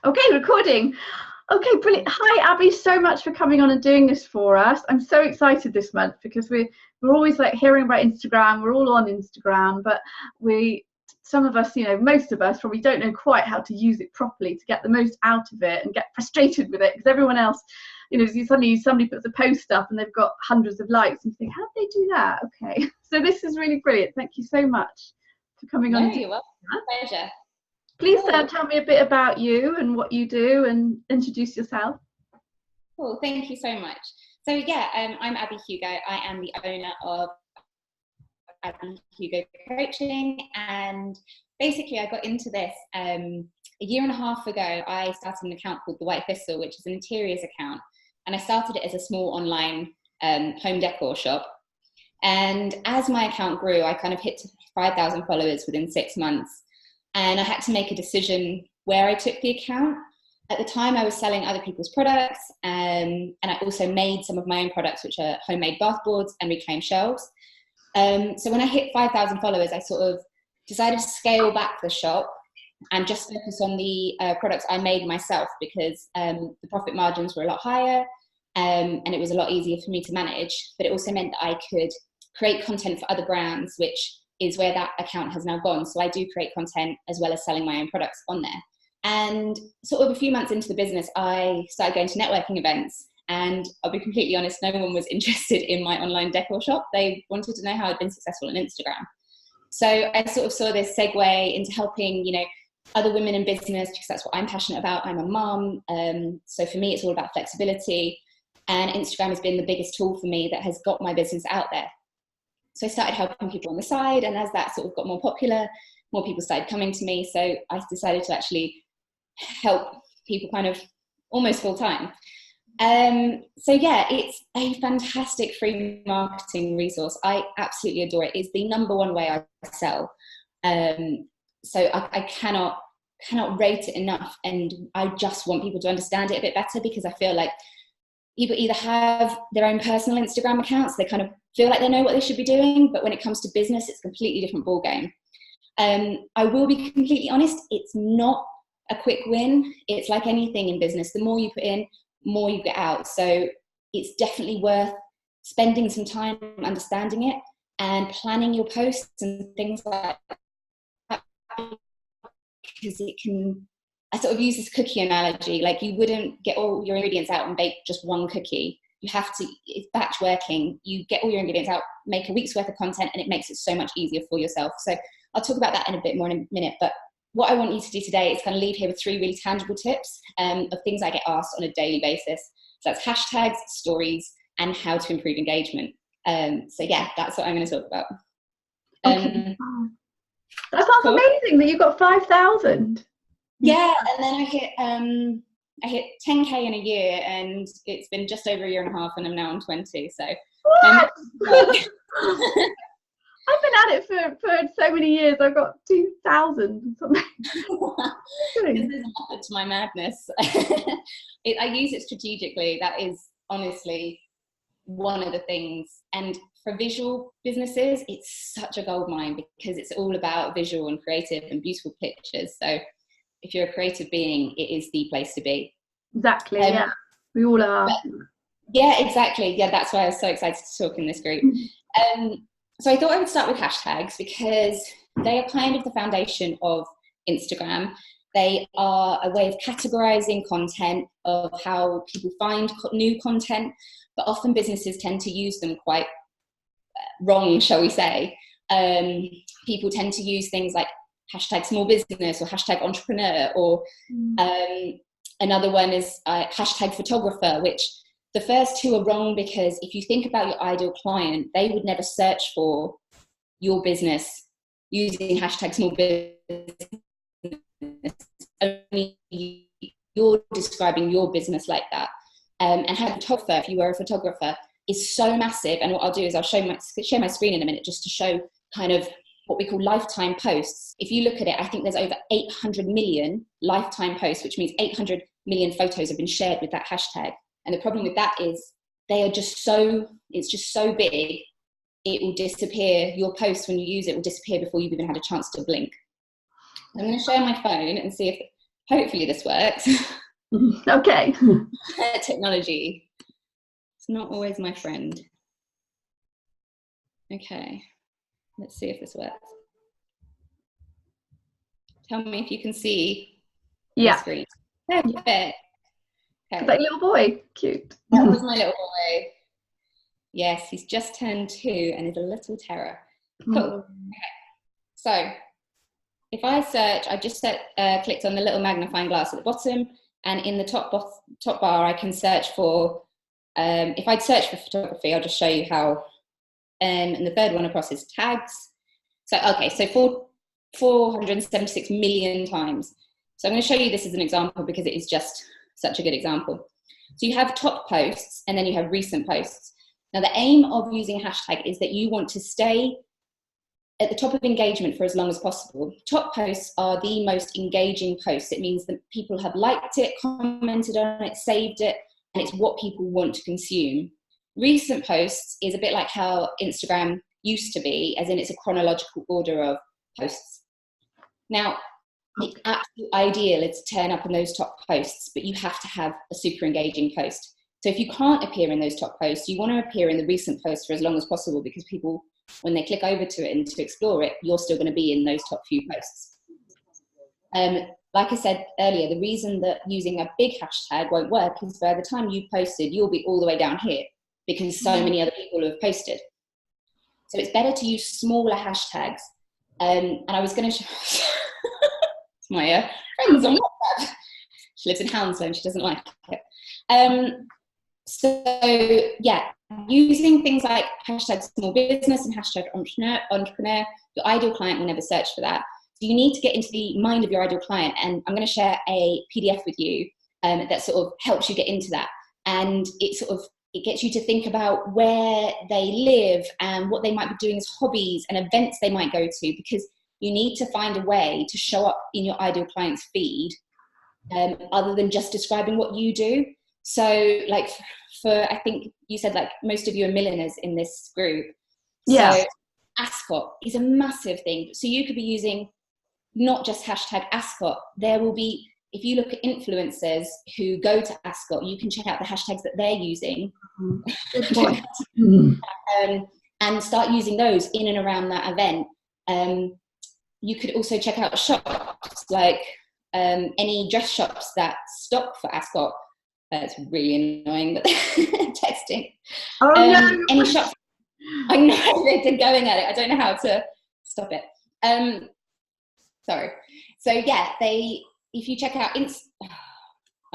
Okay, recording. Okay, brilliant. Hi, Abby. So much for coming on and doing this for us. I'm so excited this month because we're always like hearing about Instagram. We're all on Instagram, but some of us, most of us probably don't know quite how to use it properly to get the most out of it and get frustrated with it because everyone else, suddenly somebody puts a post up and they've got hundreds of likes and you think, how do they do that? Okay, so this is really brilliant. Thank you so much for coming on. No, you're welcome. Pleasure. Please tell me a bit about you and what you do and introduce yourself. Cool, thank you so much. So yeah, I'm Abi Hugo. I am the owner of Abi Hugo Coaching, and basically I got into this a year and a half ago. I started an account called The White Thistle, which is an interiors account, and I started it as a small online home decor shop. And as my account grew, I kind of hit 5,000 followers within 6 months. And I had to make a decision where I took the account. At the time, I was selling other people's products, and I also made some of my own products, which are homemade bath boards and reclaimed shelves. So when I hit 5,000 followers, I sort of decided to scale back the shop and just focus on the products I made myself, because the profit margins were a lot higher, and it was a lot easier for me to manage. But it also meant that I could create content for other brands, which is where that account has now gone. So I do create content as well as selling my own products on there. And sort of a few months into the business, I started going to networking events. And I'll be completely honest, no one was interested in my online decor shop. They wanted to know how I'd been successful on Instagram. So I sort of saw this segue into helping, other women in business, because that's what I'm passionate about. I'm a mum. So for me, it's all about flexibility. And Instagram has been the biggest tool for me that has got my business out there. So I started helping people on the side, and as that sort of got more popular, more people started coming to me. So I decided to actually help people kind of almost full time. So yeah, it's a fantastic free marketing resource. I absolutely adore it. It's the number one way I sell. So I cannot rate it enough. And I just want people to understand it a bit better, because I feel like people either have their own personal Instagram accounts, they kind of feel like they know what they should be doing, but when it comes to business, it's a completely different ballgame. I will be completely honest, it's not a quick win. It's like anything in business. The more you put in, more you get out. So it's definitely worth spending some time understanding it and planning your posts and things like that, because it can, I sort of use this cookie analogy, like you wouldn't get all your ingredients out and bake just one cookie. You have to, it's batch working. You get all your ingredients out, make a week's worth of content, and it makes it so much easier for yourself. So I'll talk about that in a bit more in a minute. But what I want you to do today is kind of leave here with 3 really tangible tips of things I get asked on a daily basis. So that's hashtags, stories, and how to improve engagement. So yeah, that's what I'm going to talk about. Okay. That sounds amazing that you got 5,000. Yeah, and then I hit 10K in a year, and it's been just over a year and a half, and I'm now on 20. So what? I've been at it for so many years. I've got 2,000 something. There's a method to my madness. I use it strategically. That is honestly one of the things. And for visual businesses, it's such a goldmine, because it's all about visual and creative and beautiful pictures. So if you're a creative being, it is the place to be. Exactly, yeah. We all are. Yeah, exactly. Yeah, that's why I was so excited to talk in this group. So I thought I would start with hashtags, because they are kind of the foundation of Instagram. They are a way of categorizing content, of how people find new content, but often businesses tend to use them quite wrong, shall we say. People tend to use things like hashtag small business or hashtag entrepreneur, or another one is hashtag photographer, which the first 2 are wrong, because if you think about your ideal client, they would never search for your business using hashtag small business. Only you're describing your business like that. And having a photographer, if you were a photographer, is so massive. And what I'll do is I'll share my screen in a minute, just to show kind of what we call lifetime posts. If you look at it, I think there's over 800 million lifetime posts, which means 800 million photos have been shared with that hashtag. And the problem with that is it's just so big, it will disappear. Your post, when you use it, will disappear before you've even had a chance to blink. I'm going to share my phone and see if Hopefully this works. Okay. Technology. It's not always my friend. Okay, let's see if this works. Tell me if you can see the screen. Perfect. Okay. That little boy, cute. That was my little boy. Yes, he's just turned 2 and is a little terror. Cool. Okay. So if I search, I just clicked on the little magnifying glass at the bottom, and in the top bar, I can search for, if I'd search for photography, I'll just show you how, and the third one across is tags. So, okay, so 476 million times. So I'm going to show you this as an example because it is just such a good example. So you have top posts and then you have recent posts. Now the aim of using a hashtag is that you want to stay at the top of engagement for as long as possible. Top posts are the most engaging posts. It means that people have liked it, commented on it, saved it, and it's what people want to consume. Recent posts is a bit like how Instagram used to be, as in it's a chronological order of posts. Now, the absolute ideal is to turn up in those top posts, but you have to have a super engaging post. So if you can't appear in those top posts, you want to appear in the recent posts for as long as possible, because people, when they click over to it and to explore it, you're still going to be in those top few posts. Like I said earlier, the reason that using a big hashtag won't work is by the time you've posted, you'll be all the way down here because so many other people have posted. So it's better to use smaller hashtags. And I was going to show my friends on WhatsApp. She lives in Hounslow and she doesn't like it. So yeah, using things like hashtag small business and hashtag entrepreneur, your ideal client will never search for that. So you need to get into the mind of your ideal client, and I'm going to share a PDF with you that sort of helps you get into that, and it gets you to think about where they live and what they might be doing as hobbies and events they might go to, because you need to find a way to show up in your ideal client's feed other than just describing what you do. So like I think you said like most of you are milliners in this group. Yeah. So Ascot is a massive thing. So you could be using not just hashtag Ascot. There will be, if you look at influencers who go to Ascot, you can check out the hashtags that they're using. And start using those in and around that event. You could also check out shops, like any dress shops that stock for Ascot. It's really annoying that they're texting. Oh, no. Any shops, I know they're going at it. I don't know how to stop it. Sorry. So yeah, if you check out I'm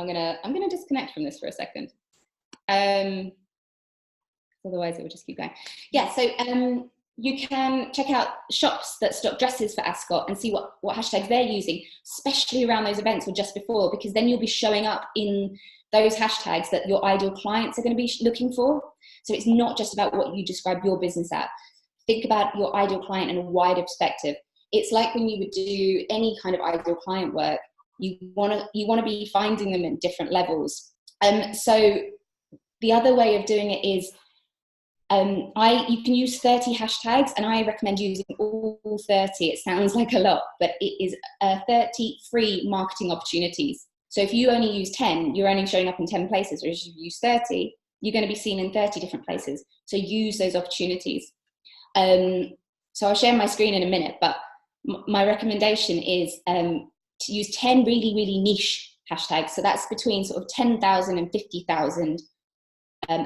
gonna disconnect from this for a second. Otherwise it would just keep going. Yeah, so you can check out shops that stock dresses for Ascot and see what hashtags they're using, especially around those events or just before, because then you'll be showing up in those hashtags that your ideal clients are going to be looking for. So it's not just about what you describe your business at. Think about your ideal client in a wider perspective. It's like when you would do any kind of ideal client work, you want to be finding them at different levels. So the other way of doing it is you can use 30 hashtags, and I recommend using all 30. It sounds like a lot, but it is 30 free marketing opportunities. So if you only use 10, you're only showing up in 10 places, whereas if you use 30, you're going to be seen in 30 different places. So use those opportunities. So I'll share my screen in a minute, but my recommendation is to use 10 really, really niche hashtags. So that's between sort of 10,000 and 50,000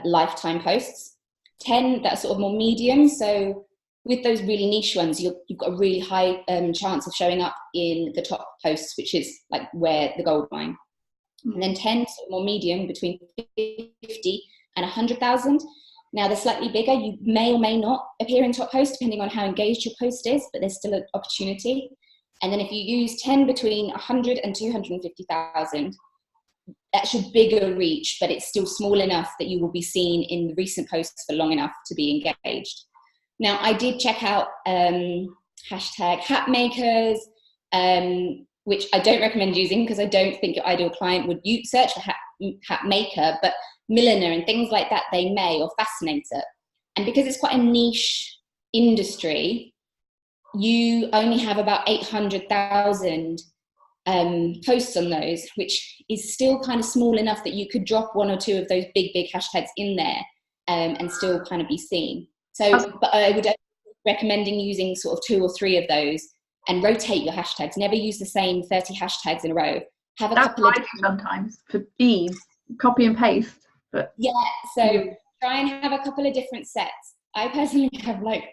lifetime posts. 10 that are sort of more medium. So with those really niche ones, you've got a really high chance of showing up in the top posts, which is like where the gold mine. And then 10 sort of more medium, between 50 and 100,000. Now they're slightly bigger. You may or may not appear in top posts depending on how engaged your post is, but there's still an opportunity. And then if you use 10 between 100 and 250,000, that's your bigger reach, but it's still small enough that you will be seen in the recent posts for long enough to be engaged. Now, I did check out hashtag hat makers, which I don't recommend using because I don't think your ideal client would search for hat maker, but milliner and things like that they may, or fascinator. And because it's quite a niche industry, you only have about 800,000 posts on those, which is still kind of small enough that you could drop one or two of those big hashtags in there and still kind of be seen. So, but I would recommending using sort of 2 or 3 of those and rotate your hashtags. Never use the same 30 hashtags in a row. Have a couple of sometimes for ease, copy and paste. But yeah, so try and have a couple of different sets. I personally have like,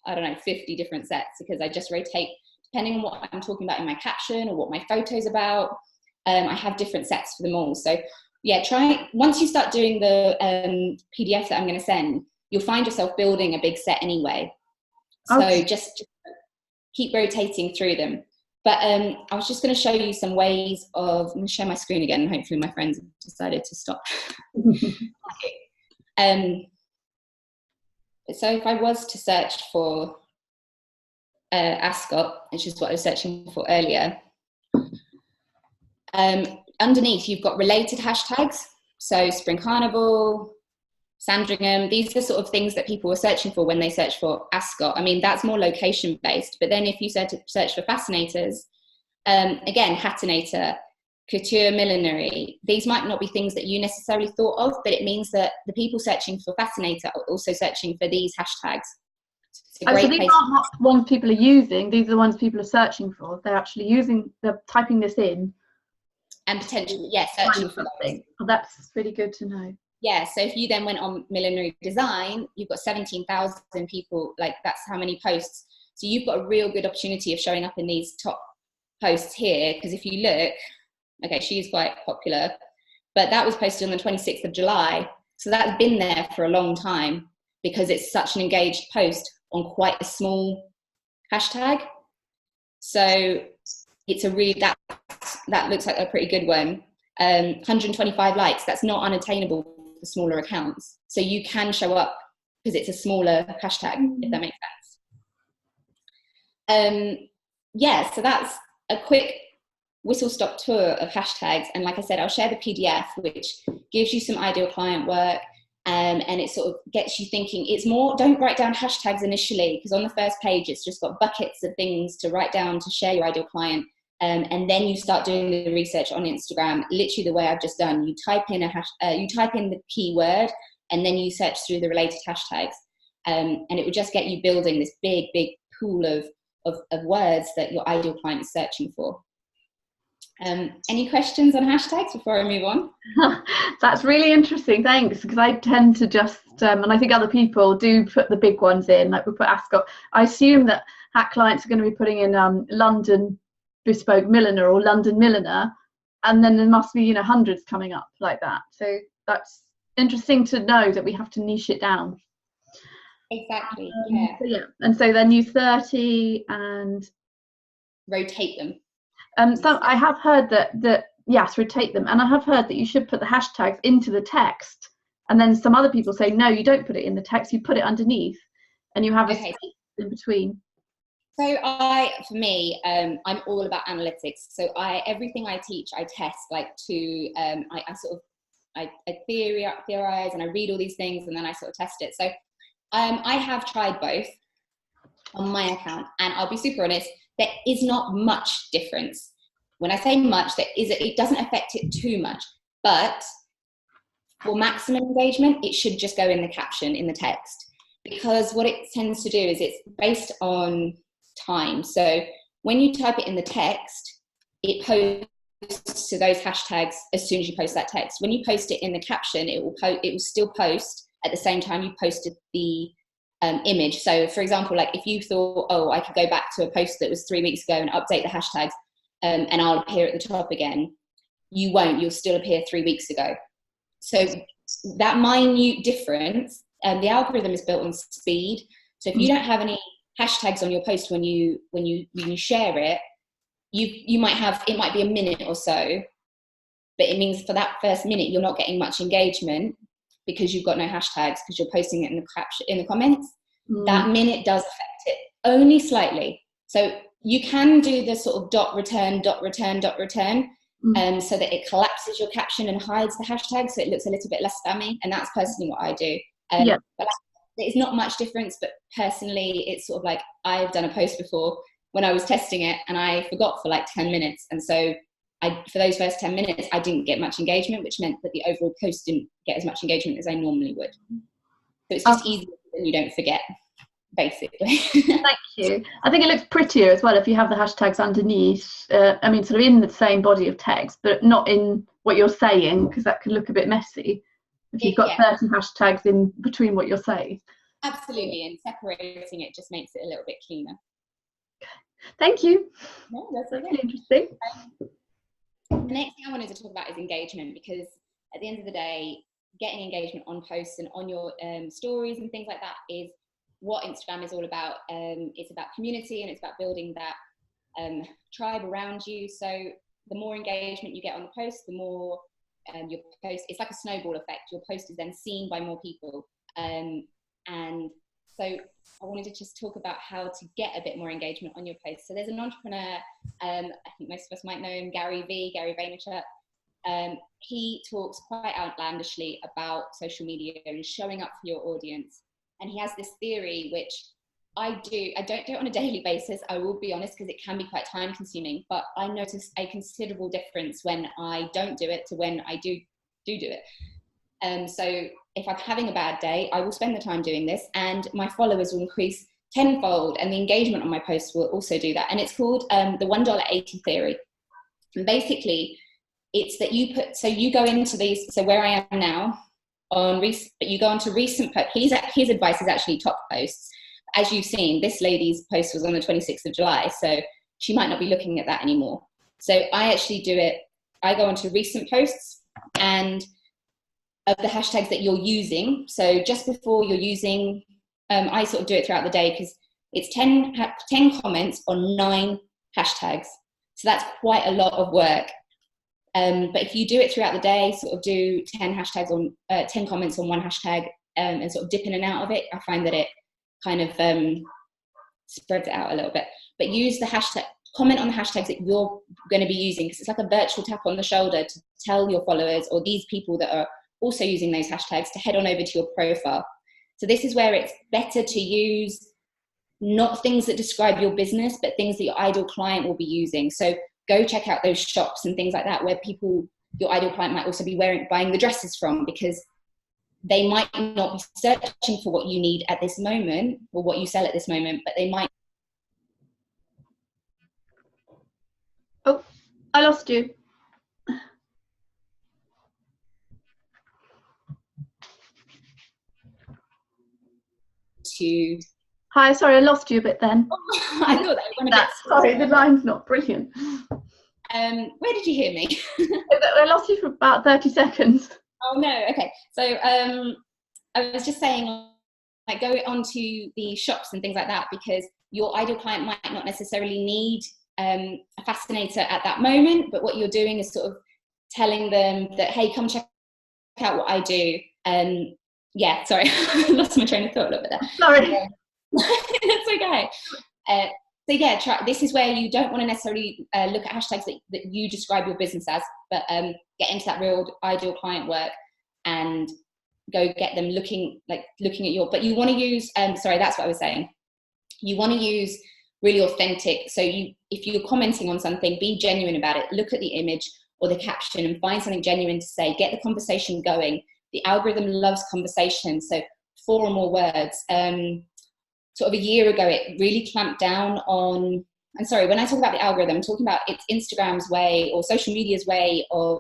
I don't know, 50 different sets because I just rotate depending on what I'm talking about in my caption or what my photo's about. I have different sets for them all. So yeah, once you start doing the PDF that I'm going to send, you'll find yourself building a big set anyway. So just keep rotating through them. But I was just going to show you some ways of, I'm going to share my screen again. Hopefully my friends have decided to stop. So if I was to search for Ascot, which is what I was searching for earlier, underneath you've got related hashtags. So Spring Carnival, Sandringham, these are sort of things that people were searching for when they search for Ascot. I mean, that's more location based, but then if you search for fascinators, again, Hattinator, couture, millinery, these might not be things that you necessarily thought of, but it means that the people searching for fascinator are also searching for these hashtags. So these aren't not ones people are using, these are the ones people are searching for. They're actually they're typing this in. And potentially, yeah, searching for those. Oh, that's really good to know. Yeah, so if you then went on millinery design, you've got 17,000 people, like that's how many posts. So you've got a real good opportunity of showing up in these top posts here, because if you look, okay, she's quite popular, but that was posted on the 26th of July. So that's been there for a long time because it's such an engaged post on quite a small hashtag. So it's a really, that looks like a pretty good one. 125 likes, that's not unattainable for smaller accounts. So you can show up because it's a smaller hashtag, if that makes sense. Yeah, so that's a quick whistle-stop tour of hashtags. And like I said, I'll share the PDF, which gives you some ideal client work. And it sort of gets you thinking. It's more, don't write down hashtags initially, because on the first page, it's just got buckets of things to write down to share your ideal client. And then you start doing the research on Instagram, literally the way I've just done. You type in you type in the keyword, and then you search through the related hashtags. And it will just get you building this big pool of words that your ideal client is searching for. Any questions on hashtags before I move on? That's really interesting, thanks, because I tend to just, and I think other people do put the big ones in, like we put Ascot. I assume that hat clients are going to be putting in London bespoke milliner or London milliner, and then there must be, hundreds coming up like that. So that's interesting to know that we have to niche it down. Exactly, yeah. And so then use 30 and rotate them. So I have heard that yes, rotate them, and I have heard that you should put the hashtags into the text, and then some other people say no, you don't put it in the text, you put it underneath, and you have a space in between. So for me, I'm all about analytics. So everything I teach, I test, like I theorize and I read all these things, and then I sort of test it. So I have tried both on my account, and I'll be super honest, there is not much difference. When I say much, it doesn't affect it too much, but for maximum engagement, it should just go in the caption, in the text, because what it tends to do is it's based on time. So when you type it in the text, it posts to those hashtags as soon as you post that text. When you post it in the caption, it will still post at the same time you posted the image. So for example, like if you thought, oh, I could go back to a post that was 3 weeks ago and update the hashtags and I'll appear at the top again, you won't, you'll still appear 3 weeks ago. So that minute difference, the algorithm is built on speed. So if you don't have any hashtags on your post when you share it, it might be a minute or so, but it means for that first minute you're not getting much engagement because you've got no hashtags, because you're posting it in the comments. That minute does affect it only slightly. So you can do the sort of dot return, so that it collapses your caption and hides the hashtag, so it looks a little bit less spammy. And that's personally what I do. But it's not much difference, but personally it's sort of like, I've done a post before when I was testing it, and I forgot for like 10 minutes. And so for those first 10 minutes, I didn't get much engagement, which meant that the overall post didn't get as much engagement as I normally would. So it's just easier and you don't forget, basically. Thank you. I think it looks prettier as well if you have the hashtags underneath. I mean, sort of in the same body of text, but not in what you're saying, because that could look a bit messy if you've got 30 hashtags in between what you're saying. Absolutely, and separating it just makes it a little bit cleaner. Thank you. No, that's really interesting. The next thing I wanted to talk about is engagement, because at the end of the day, getting engagement on posts and on your stories and things like that is what Instagram is all about. It's about community, and it's about building that tribe around you. So the more engagement you get on the post, the more your post, it's like a snowball effect. Your post is then seen by more people. And so I wanted to just talk about how to get a bit more engagement on your post. So there's an entrepreneur, I think most of us might know him, Gary Vaynerchuk. He talks quite outlandishly about social media and showing up for your audience. And he has this theory, which I don't do it on a daily basis, I will be honest, because it can be quite time consuming, but I notice a considerable difference when I don't do it to when I do it. So if I'm having a bad day, I will spend the time doing this, and my followers will increase tenfold, and the engagement on my posts will also do that. And it's called the $1.80 theory. And basically, it's that you go into these, so where I am now, but you go onto recent posts. His advice is actually top posts. As you've seen, this lady's post was on the 26th of July, so she might not be looking at that anymore. So I actually do it, I go onto recent posts, and of the hashtags that you're using. So just before you're using, I sort of do it throughout the day, because it's 10 comments on 9 hashtags. So that's quite a lot of work. But if you do it throughout the day, sort of do 10 hashtags on 10 comments on one hashtag, and sort of dip in and out of it, I find that it kind of spreads it out a little bit. But use the hashtag, comment on the hashtags that you're going to be using, because it's like a virtual tap on the shoulder to tell your followers or these people that are also using those hashtags to head on over to your profile. So this is where it's better to use not things that describe your business, but things that your ideal client will be using. So go check out those shops and things like that, where your ideal client might also be buying the dresses from, because they might not be searching for what you need at this moment or what you sell at this moment, but they might. Oh, I lost you. Hi, sorry, I lost you a bit then. I thought that went a bit. Sorry, the line's not brilliant. Where did you hear me? I lost you for about 30 seconds. Oh no, okay. So I was just saying, like, go onto the shops and things like that, because your ideal client might not necessarily need a fascinator at that moment, but what you're doing is sort of telling them that, hey, come check out what I do. Yeah, sorry, I lost my train of thought a little bit there. Sorry. That's okay. So yeah, this is where you don't want to necessarily look at hashtags that you describe your business as, but get into that real ideal client work and go get them looking at your, but you want to use, sorry, that's what I was saying. You want to use really authentic. So if you're commenting on something, be genuine about it. Look at the image or the caption and find something genuine to say, get the conversation going. The algorithm loves conversation. So 4 or more words. Sort of a year ago, it really clamped down on, and sorry, when I talk about the algorithm, I'm talking about it's Instagram's way or social media's way of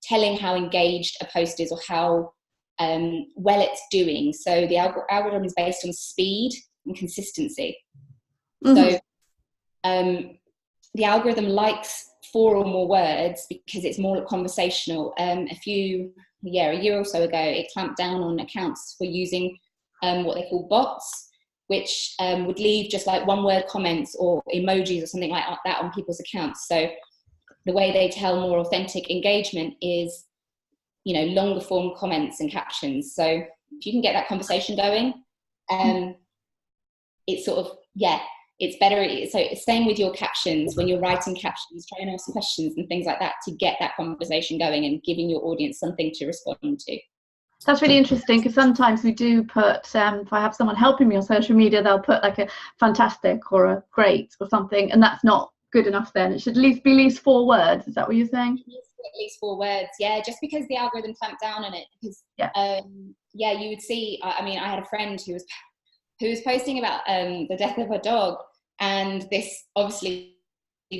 telling how engaged a post is or how well it's doing. So the algorithm is based on speed and consistency. Mm-hmm. So the algorithm likes 4 or more words because it's more conversational. A year or so ago, it clamped down on accounts for using what they call bots, which would leave just like 1-word comments or emojis or something like that on people's accounts. So the way they tell more authentic engagement is, longer form comments and captions. So if you can get that conversation going, it's sort of, it's better. So same with your captions, when you're writing captions, try and ask questions and things like that to get that conversation going and giving your audience something to respond to. That's really interesting, because sometimes we do put, if I have someone helping me on social media, they'll put like a fantastic or a great or something, and that's not good enough then. It should at least 4 words. Is that what you're saying? It needs to be at least 4 words, yeah, just because the algorithm clamped down on it. Because, yeah, you would see, I mean, I had a friend who was posting about the death of her dog, and this obviously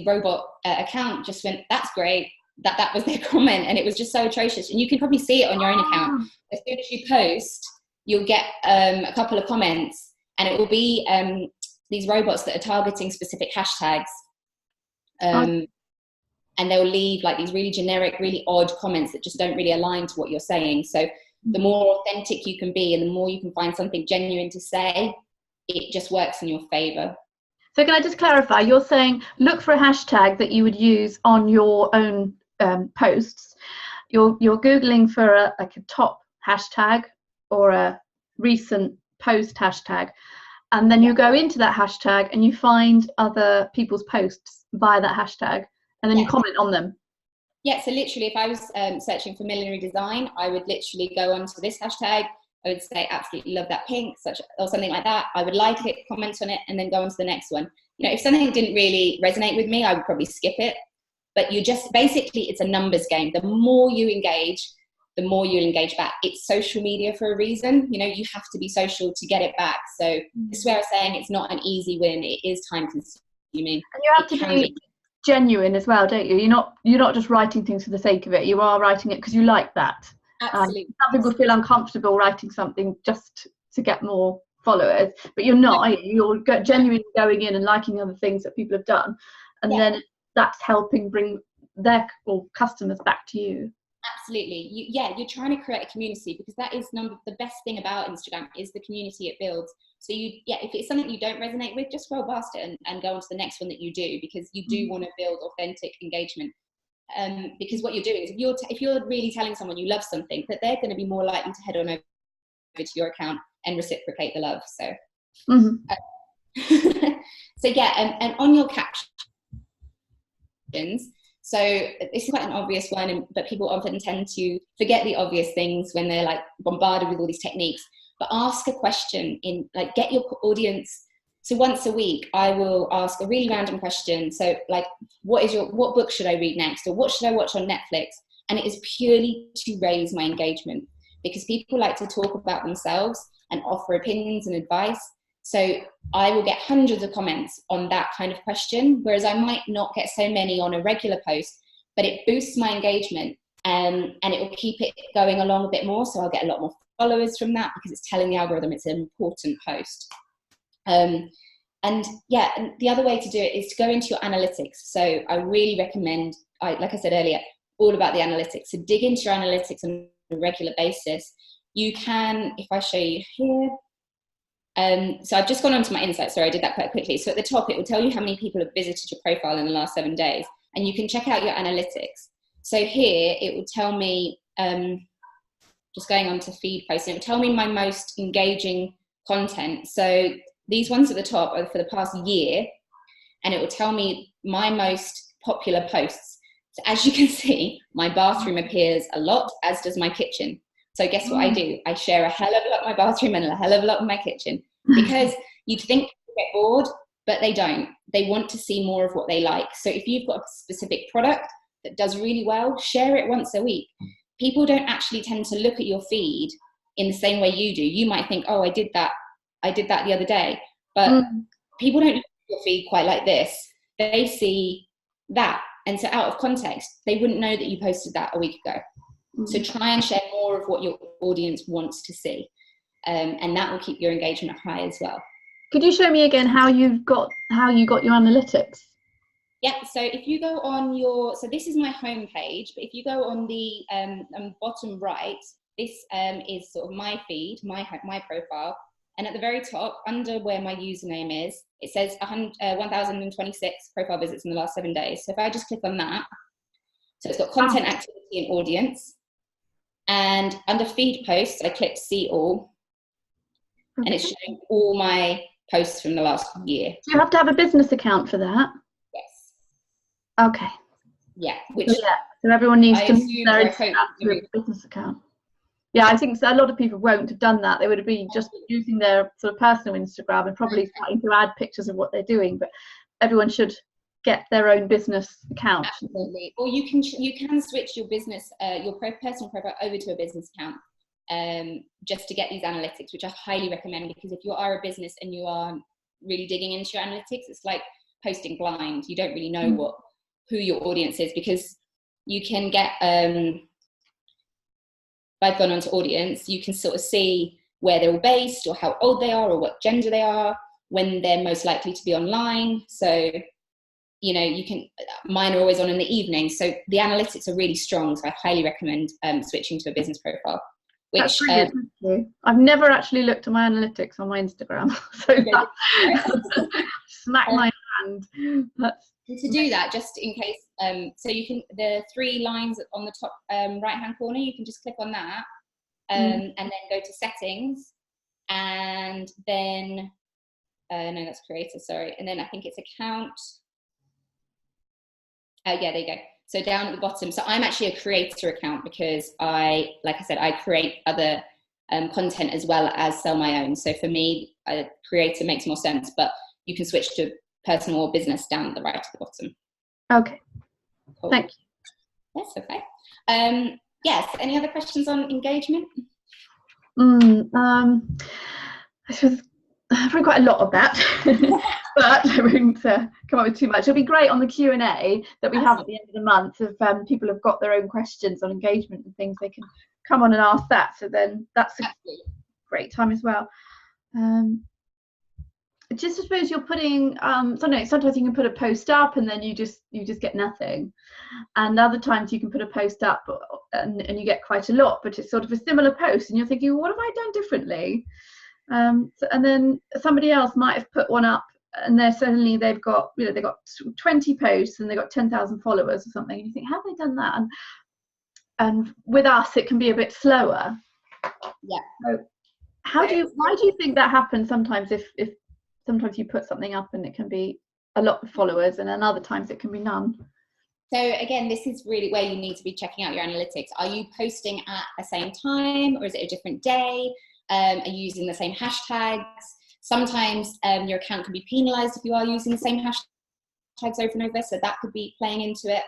robot account just went, "That's great." That was their comment, and it was just so atrocious. And you can probably see it on your own account. As soon as you post, you'll get a couple of comments, and it will be these robots that are targeting specific hashtags, and they'll leave like these really generic, really odd comments that just don't really align to what you're saying. So the more authentic you can be, and the more you can find something genuine to say, it just works in your favor. So can I just clarify, you're saying look for a hashtag that you would use on your own posts. You're Googling for a top hashtag or a recent post hashtag, and then you go into that hashtag and you find other people's posts via that hashtag, and then you comment on them. Yeah, so literally if I was searching for millinery design, I would literally go onto this hashtag. I would say, absolutely love that pink, or something like that. I would like it, comment on it, and then go on to the next one. You know, if something didn't really resonate with me, I would probably skip it. But you just, basically, it's a numbers game. The more you engage, the more you'll engage back. It's social media for a reason. You know, you have to be social to get it back. So this is where I'm saying it's not an easy win. It is time consuming. And you have to be genuine as well, don't you? You're not just writing things for the sake of it. You are writing it because you like that. Absolutely. Some people feel uncomfortable writing something just to get more followers, but you're not. You're genuinely going in and liking other things that people have done, and then that's helping bring their customers back to you. Absolutely. You're trying to create a community, because that is the best thing about Instagram is the community it builds. So if it's something you don't resonate with, just scroll past it and go on to the next one that you do, because you do want to build authentic engagement. Because what you're doing is, if you're really telling someone you love something, that they're going to be more likely to head on over to your account and reciprocate the love. So, so yeah, and on your captions. So this is quite an obvious one, but people often tend to forget the obvious things when they're like bombarded with all these techniques. But ask a question get your audience. So once a week, I will ask a really random question. So like, what book should I read next? Or what should I watch on Netflix? And it is purely to raise my engagement, because people like to talk about themselves and offer opinions and advice. So I will get hundreds of comments on that kind of question, whereas I might not get so many on a regular post, but it boosts my engagement, and it will keep it going along a bit more. So I'll get a lot more followers from that, because it's telling the algorithm it's an important post. And the other way to do it is to go into your analytics. So I really recommend, like I said earlier, all about the analytics. So dig into your analytics on a regular basis. You can, if I show you here, so I've just gone onto my insights. Sorry, I did that quite quickly. So at the top, it will tell you how many people have visited your profile in the last 7 days, and you can check out your analytics. So here, it will tell me, just going on to feed posts, it will tell me my most engaging content. So these ones at the top are for the past year, and it will tell me my most popular posts. So as you can see, my bathroom appears a lot, as does my kitchen. So guess what I do? I share a hell of a lot of my bathroom and a hell of a lot of my kitchen, because you'd think people get bored, but they don't. They want to see more of what they like. So if you've got a specific product that does really well, share it once a week. People don't actually tend to look at your feed in the same way you do. You might think, oh, I did that the other day. But people don't look at your feed quite like this. They see that. And so out of context, they wouldn't know that you posted that a week ago. So try and share more of what your audience wants to see. And that will keep your engagement high as well. Could you show me again how you got your analytics? Yeah, so if you go on so this is my home page, but if you go on the bottom right, this is sort of my feed, my profile. And at the very top, under where my username is, it says 1,026 profile visits in the last 7 days. So if I just click on that, so it's got content, activity, and audience. And under feed posts, I click see all, and it's showing all my posts from the last year. Do you have to have a business account for that? Yes. Okay. Yeah. So everyone needs to move their Instagram through a business account. Yeah, I think a lot of people won't have done that. They would have been just using their sort of personal Instagram and probably starting to add pictures of what they're doing. But everyone should get their own business account. Absolutely. Or you can switch your business, your personal profile over to a business account, just to get these analytics, which I highly recommend, because if you are a business and you are really digging into your analytics, it's like posting blind. You don't really know who your audience is, because you can get, I've gone onto audience, you can sort of see where they're all based, or how old they are, or what gender they are, when they're most likely to be online. So, you know, you can, mine are always on in the evening. So the analytics are really strong. So I highly recommend switching to a business profile. Which, that's brilliant. Thank you. I've never actually looked at my analytics on my Instagram. So smack my hand. To do that, just in case, so you can, the 3 lines on the top right hand corner, you can just click on that, and then go to settings, and then no, that's creator, sorry, and then I think it's account. Yeah, there you go. So down at the bottom, so I'm actually a creator account, because like I said, I create other content as well as sell my own. So for me, a creator makes more sense, but you can switch to personal or business down at the right at the bottom. Okay. Cool. Thank you. That's okay. Yes, any other questions on engagement? I've heard quite a lot of that, but I won't come up with too much. It'll be great on the Q&A that we have at the end of the month. If people have got their own questions on engagement and things, they can come on and ask that. So then that's a great time as well. Just I suppose you're putting sometimes you can put a post up and then you just get nothing, and other times you can put a post up and you get quite a lot, but it's sort of a similar post and you're thinking, well, what have I done differently? And then somebody else might have put one up and they've got 20 posts and they've got 10,000 followers or something, and you think, how have they done that? And with us it can be a bit slower. Yeah. So why do you think that happens sometimes, if sometimes you put something up and it can be a lot of followers and then other times it can be none? So again, this is really where you need to be checking out your analytics. Are you posting at the same time, or is it a different day? Are you using the same hashtags? Sometimes your account can be penalized if you are using the same hashtags over and over, so that could be playing into it.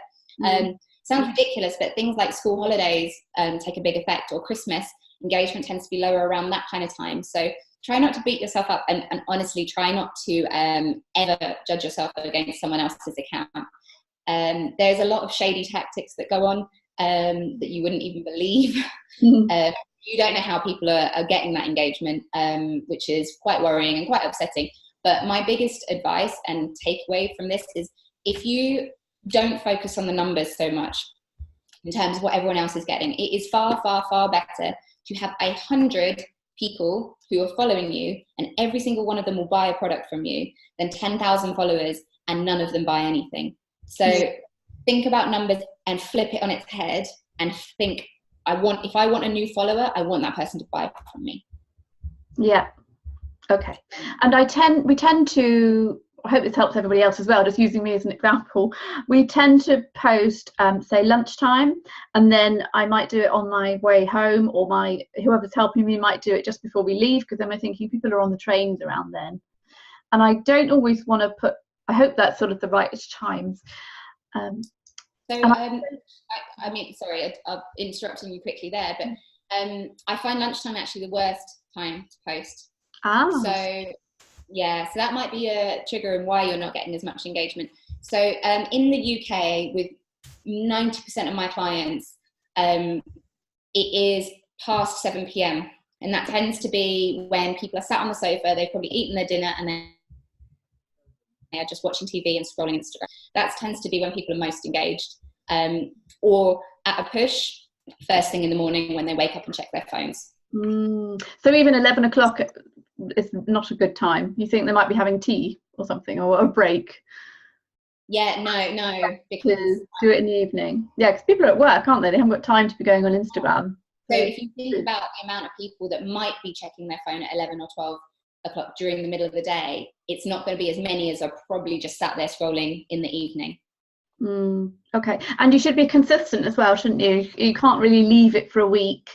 Sounds ridiculous, but things like school holidays take a big effect, or Christmas. Engagement tends to be lower around that kind of time. So try not to beat yourself up, and honestly try not to ever judge yourself against someone else's account. There's a lot of shady tactics that go on that you wouldn't even believe. You don't know how people are getting that engagement, which is quite worrying and quite upsetting. But my biggest advice and takeaway from this is, if you don't focus on the numbers so much in terms of what everyone else is getting, it is far, far, far better to have 100 people who are following you and every single one of them will buy a product from you, than 10,000 followers and none of them buy anything. So think about numbers and flip it on its head and think, if I want a new follower, I want that person to buy from me. Yeah. Okay. And we tend to, I hope this helps everybody else as well, just using me as an example, we tend to post say lunchtime, and then I might do it on my way home, or whoever's helping me might do it just before we leave, because then we're thinking people are on the trains around then, and I don't always want to put, I hope that's sort of the right times. I mean, sorry, I'm interrupting you quickly there, but I find lunchtime actually the worst time to post. So yeah, so that might be a trigger in why you're not getting as much engagement. So in the UK, with 90% of my clients, it is past 7 p.m. and that tends to be when people are sat on the sofa, they've probably eaten their dinner and then they are just watching TV and scrolling Instagram. That tends to be when people are most engaged, or at a push first thing in the morning when they wake up and check their phones. So even 11 o'clock is not a good time? You think they might be having tea or something, or a break? Yeah, no, because do it in the evening. Yeah, because people are at work, aren't they? They haven't got time to be going on Instagram. So if you think about the amount of people that might be checking their phone at 11 or 12 o'clock during the middle of the day, it's not going to be as many as are probably just sat there scrolling in the evening. Okay, and you should be consistent as well, shouldn't you? You can't really leave it for a week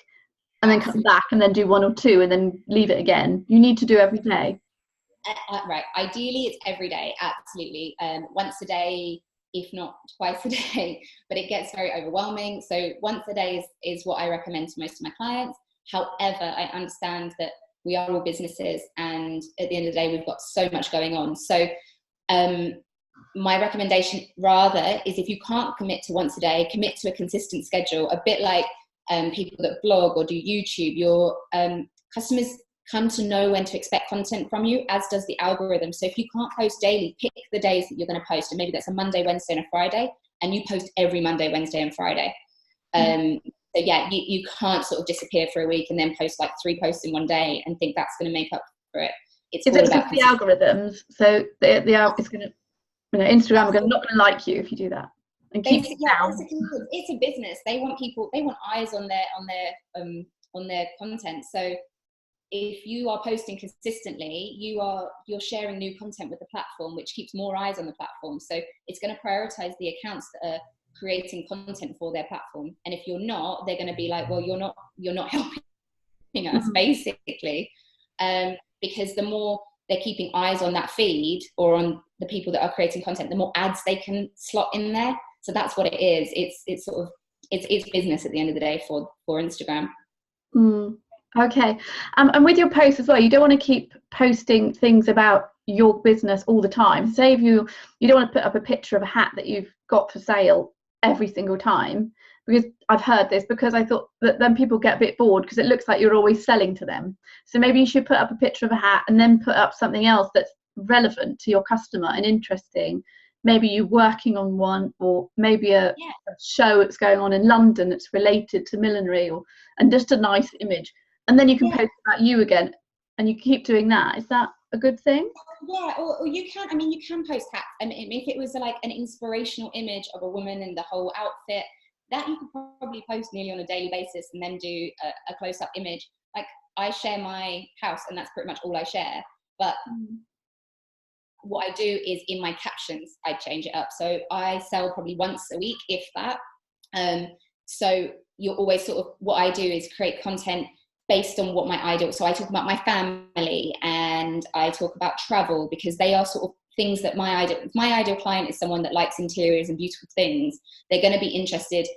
And then come back and then do 1 or 2 and then leave it again. You need to do every day. Right. Ideally, it's every day. Absolutely. Once a day, if not twice a day, but it gets very overwhelming. So once a day is what I recommend to most of my clients. However, I understand that we are all businesses, and at the end of the day, we've got so much going on. So my recommendation rather is, if you can't commit to once a day, commit to a consistent schedule, a bit like people that blog or do YouTube. Your customers come to know when to expect content from you, as does the algorithm. So if you can't post daily, pick the days that you're going to post, and maybe that's a Monday, Wednesday, and a Friday, and you post every Monday, Wednesday, and Friday. So yeah, you can't sort of disappear for a week and then post like 3 posts in one day and think that's going to make up for it. It's all about the algorithms. So it's going to, Instagram are not going to like you if you do that. And keep it down. It's a business. They want eyes on their content. So if you are posting consistently, you're sharing new content with the platform, which keeps more eyes on the platform. So it's going to prioritize the accounts that are creating content for their platform. And if you're not, they're going to be like, well, you're not helping us, basically. Because the more they're keeping eyes on that feed or on the people that are creating content, the more ads they can slot in there. So that's what it is. It's sort of it's business at the end of the day for Instagram. Okay. And with your posts as well, you don't want to keep posting things about your business all the time. Say if you don't want to put up a picture of a hat that you've got for sale every single time, because I've heard this, because I thought that then people get a bit bored because it looks like you're always selling to them. So maybe you should put up a picture of a hat and then put up something else that's relevant to your customer and interesting. Maybe you're working on one, or maybe a show that's going on in London that's related to millinery, and just a nice image. And then you can post about you again, and you keep doing that. Is that a good thing? Yeah, or you can. I mean, you can post hats. I mean, if it was like an inspirational image of a woman in the whole outfit, that you could probably post nearly on a daily basis, and then do a close-up image. Like, I share my house, and that's pretty much all I share. But what I do is, in my captions, I change it up. So I sell probably once a week, if that. So you're always sort of, what I do is create content based on what my ideal. So I talk about my family, and I talk about travel, because they are sort of things that my ideal client is someone that likes interiors and beautiful things. They're going to be interested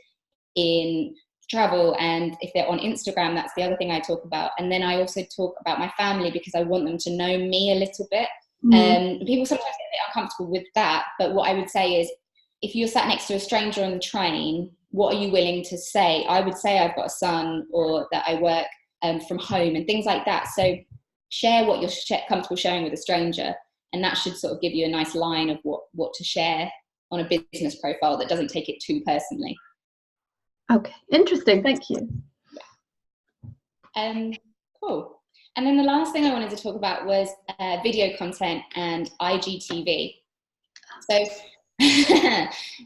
in travel, and if they're on Instagram, that's the other thing I talk about. And then I also talk about my family, because I want them to know me a little bit. People sometimes get a bit uncomfortable with that, but what I would say is, if you're sat next to a stranger on the train, what are you willing to say? I would say I've got a son, or that I work from home, and things like that. So share what you're comfortable sharing with a stranger, and that should sort of give you a nice line of what to share on a business profile that doesn't take it too personally. Okay, interesting. Thank you. Cool. And then the last thing I wanted to talk about was video content and IGTV. So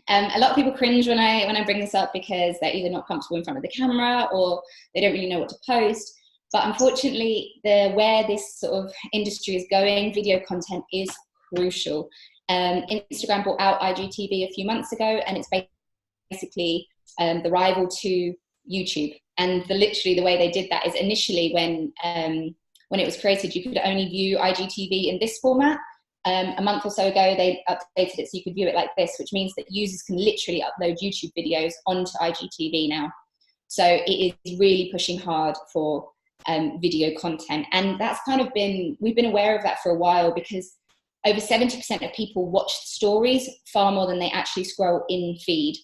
a lot of people cringe when I bring this up, because they're either not comfortable in front of the camera, or they don't really know what to post. But unfortunately, where this sort of industry is going, video content is crucial. Instagram bought out IGTV a few months ago, and it's basically the rival to YouTube. And literally the way they did that is, initially when it was created, you could only view IGTV in this format. A month or so ago, they updated it so you could view it like this, which means that users can literally upload YouTube videos onto IGTV now. So it is really pushing hard for video content. And that's kind of we've been aware of that for a while, because over 70% of people watch stories far more than they actually scroll in feed.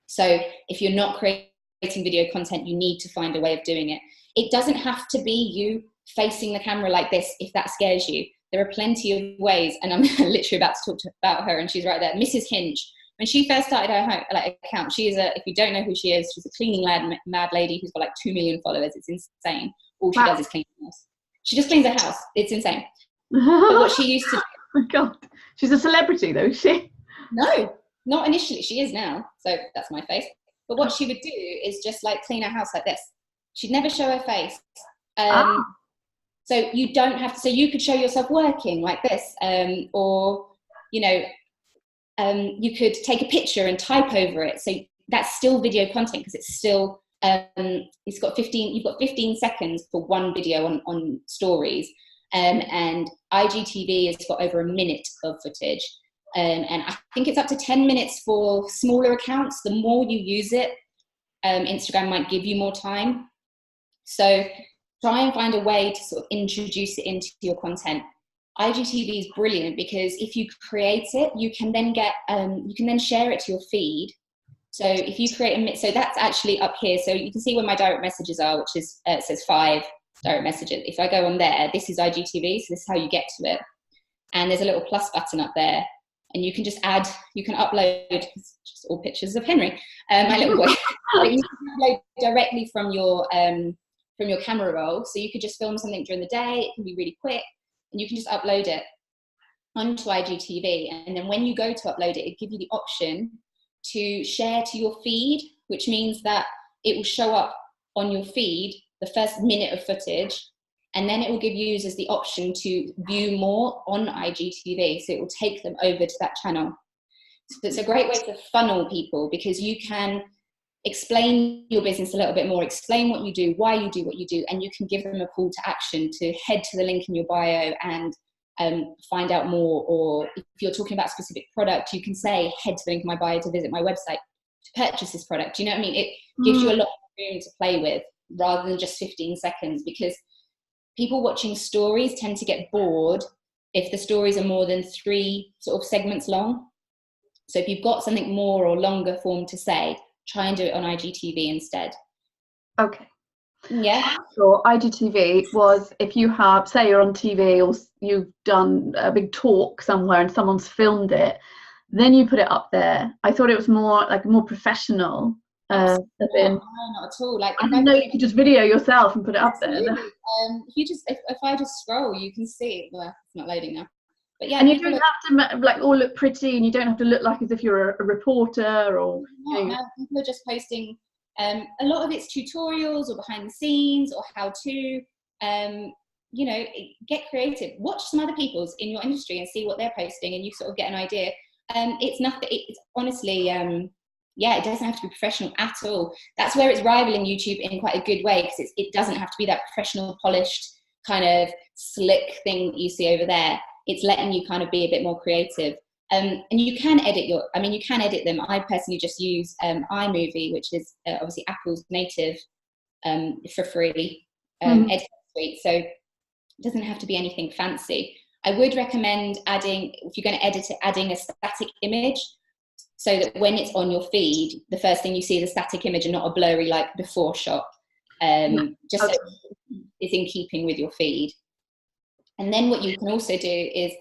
So if you're not creating video content, you need to find a way of doing it. It doesn't have to be you facing the camera like this if that scares you. There are plenty of ways, and I'm literally about to talk about her, and she's right there, Mrs. Hinge. When she first started her account, she is if you don't know who she is, she's a cleaning mad lady who's got like 2 million followers. It's insane. All she does is clean the house. She just cleans her house. It's insane. But what she used to do, oh my God, she's a celebrity though, is she? No, not initially. She is now. So that's my face. But what she would do is just like clean her house like this. She'd never show her face. So you don't have to, so you could show yourself working like this, or, you know, you could take a picture and type over it. So that's still video content, because it's still you've got 15 seconds for one video on stories, and IGTV has got over a minute of footage, and I think it's up to 10 minutes for smaller accounts. The more you use it, Instagram might give you more time. So try and find a way to sort of introduce it into your content. IGTV is brilliant because if you create it, you can then share it to your feed. So if you create so that's actually up here. So you can see where my direct messages are, which is, it says 5 direct messages. If I go on there, this is IGTV, so this is how you get to it. And there's a little plus button up there, and you can just you can upload, just all pictures of Henry, my little boy. But you can upload directly from your camera roll. So you could just film something during the day, it can be really quick, and you can just upload it onto IGTV. And then when you go to upload it, it gives you the option to share to your feed, which means that it will show up on your feed the first minute of footage, and then it will give users the option to view more on IGTV. So it will take them over to that channel. So it's a great way to funnel people, because you can explain your business a little bit more, explain what you do, why you do what you do, and you can give them a call to action to head to the link in your bio and find out more. Or if you're talking about a specific product, you can say, head to the link in my bio to visit my website to purchase this product. Do you know what I mean? It gives you a lot of room to play with, rather than just 15 seconds, because people watching stories tend to get bored if the stories are more than 3 sort of segments long. So if you've got something more or longer form to say, try and do it on IGTV instead. Okay. Yeah. So IGTV was, if you have, say you're on TV or you've done a big talk somewhere and someone's filmed it, then you put it up there. I thought it was more professional. No, not at all. Like, I didn't know you could just video yourself and put it up there. If I just scroll, you can see it. Well, it's not loading now. But yeah, and you don't have to all look pretty, and you don't have to look like as if you're a reporter or. No, people are just posting. A lot of it's tutorials or behind the scenes or how to. Get creative. Watch some other people's in your industry and see what they're posting, and you sort of get an idea. It's nothing. It's honestly. It doesn't have to be professional at all. That's where it's rivaling YouTube in quite a good way, because it doesn't have to be that professional, polished, kind of slick thing that you see over there. It's letting you kind of be a bit more creative. And you can edit you can edit them. I personally just use iMovie, which is obviously Apple's native for free editing suite. So it doesn't have to be anything fancy. I would recommend adding, if you're going to edit it, adding a static image, so that when it's on your feed, the first thing you see is a static image and not a blurry like before shot. Just so it's in keeping with your feed. And then what you can also do is,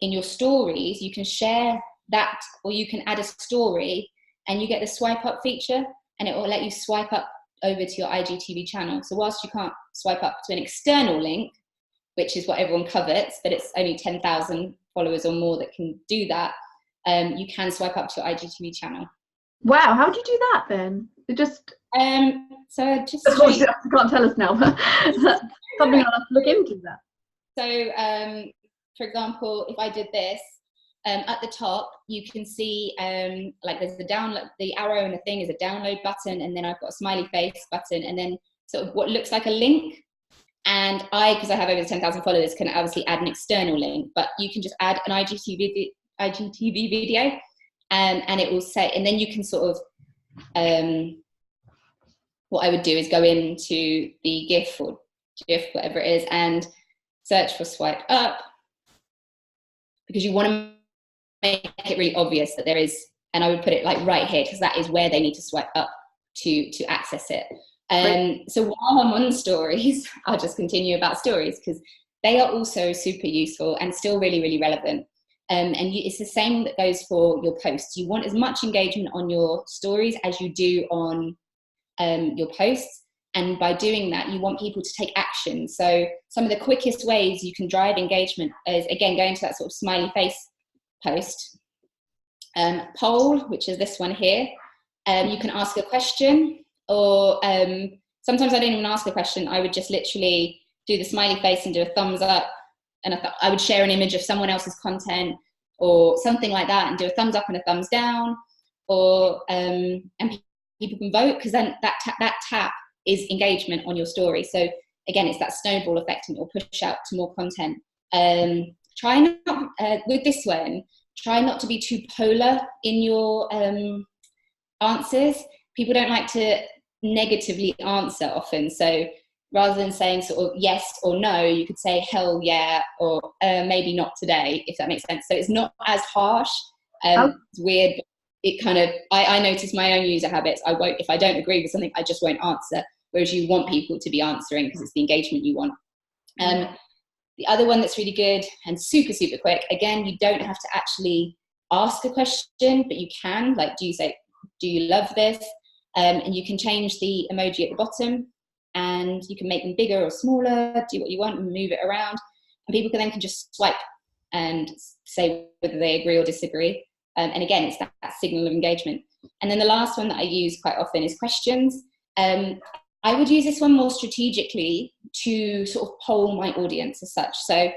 in your stories, you can share that, or you can add a story and you get the swipe up feature, and it will let you swipe up over to your IGTV channel. So whilst you can't swipe up to an external link, which is what everyone covets, but it's only 10,000 followers or more that can do that, you can swipe up to your IGTV channel. Wow, how do you do that then? It just you can't tell us now, but something I'll have to look into that. So for example, if I did this, at the top you can see there's the download, the arrow and the thing is a download button, and then I've got a smiley face button, and then sort of what looks like a link. And because I have over 10,000 followers, can obviously add an external link, but you can just add an IGTV video, and it will say, and then you can sort of what I would do is go into the GIF or GIF, whatever it is, and search for swipe up, because you want to make it really obvious that there is, and I would put it like right here, because that is where they need to swipe up to access it. So while I'm on stories, I'll just continue about stories, because they are also super useful and still really, really relevant. It's the same that goes for your posts. You want as much engagement on your stories as you do on your posts. And by doing that, you want people to take action. So some of the quickest ways you can drive engagement is, again, going to that sort of smiley face post. Poll, which is this one here. You can ask a question, or sometimes I don't even ask a question. I would just literally do the smiley face and do a thumbs up. And I would share an image of someone else's content or something like that and do a thumbs up and a thumbs down. Or and people can vote, because then that tap is engagement on your story. So again, it's that snowball effect, and it'll push out to more content. Try not with this one, try not to be too polar in your answers. People don't like to negatively answer often, so rather than saying sort of yes or no, you could say hell yeah, or maybe not today, if that makes sense. So it's not as harsh. It's weird. It kind of, I notice my own user habits. I won't, if I don't agree with something, I just won't answer. Whereas you want people to be answering, because it's the engagement you want. The other one that's really good and super, super quick, again, you don't have to actually ask a question, but you can, like, do you love this? And you can change the emoji at the bottom, and you can make them bigger or smaller, do what you want and move it around. And people can just swipe and say whether they agree or disagree. And again, it's that signal of engagement. And then the last one that I use quite often is questions. I would use this one more strategically to sort of poll my audience as such. So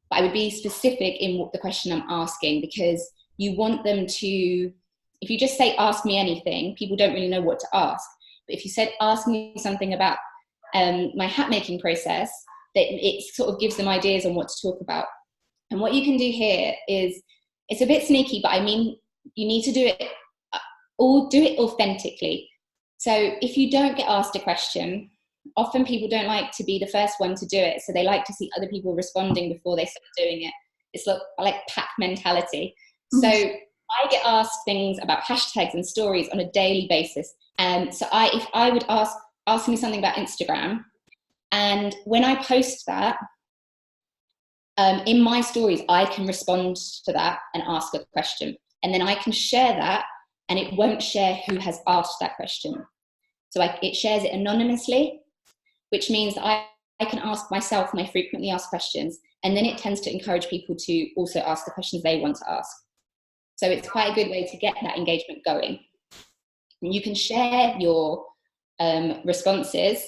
I would be specific in what the question I'm asking, because you want them to, if you just say, ask me anything, people don't really know what to ask. But if you said, ask me something about my hat making process, that it sort of gives them ideas on what to talk about. And what you can do here is, it's a bit sneaky, but I mean, you need to do it authentically. So if you don't get asked a question, often people don't like to be the first one to do it. So they like to see other people responding before they start doing it. It's like pack mentality. So I get asked things about hashtags and stories on a daily basis. And so if I would ask me something about Instagram, and when I post that, in my stories, I can respond to that and ask a question. And then I can share that, and it won't share who has asked that question. So it shares it anonymously, which means I can ask myself my frequently asked questions, and then it tends to encourage people to also ask the questions they want to ask. So it's quite a good way to get that engagement going. And you can share your responses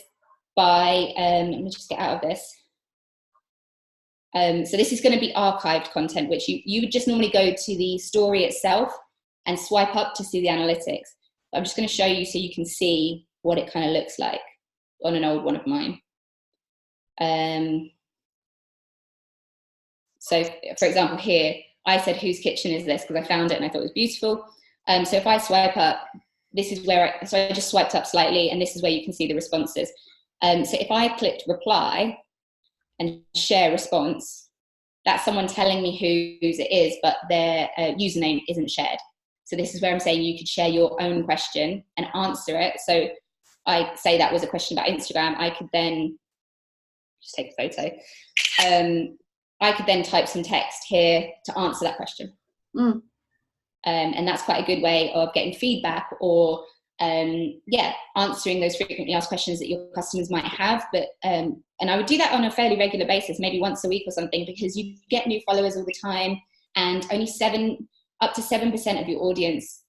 by, let me just get out of this. So this is going to be archived content, which you would just normally go to the story itself and swipe up to see the analytics. But I'm just going to show you so you can see what it kind of looks like on an old one of mine. So for example, here, I said, whose kitchen is this? Because I found it and I thought it was beautiful. So if I swipe up, this is where, so I just swiped up slightly, and this is where you can see the responses. So if I clicked reply and share response, that's someone telling me whose it is, but their username isn't shared. So this is where I'm saying you could share your own question and answer it. So I say that was a question about Instagram. I could then just take a photo. I could then type some text here to answer that question. And that's quite a good way of getting feedback, or answering those frequently asked questions that your customers might have. But and I would do that on a fairly regular basis, maybe once a week or something, because you get new followers all the time, and only up to 7% of your audience,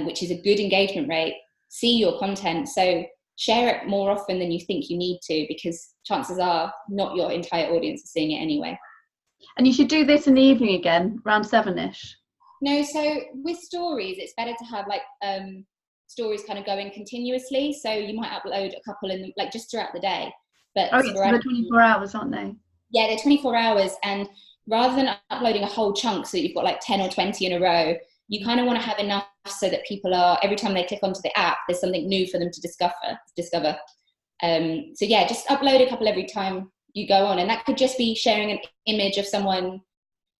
which is a good engagement rate, see your content. So share it more often than you think you need to, because chances are not your entire audience is seeing it anyway. And you should do this in the evening again, around 7ish. No, so with stories, it's better to have like stories kind of going continuously. So you might upload a couple in like just throughout the day. But so they're 24 hours, aren't they? Yeah, they're 24 hours. And rather than uploading a whole chunk so that you've got like 10 or 20 in a row, you kind of want to have enough so that people are, every time they click onto the app, there's something new for them to discover. So yeah, just upload a couple every time you go on. And that could just be sharing an image of someone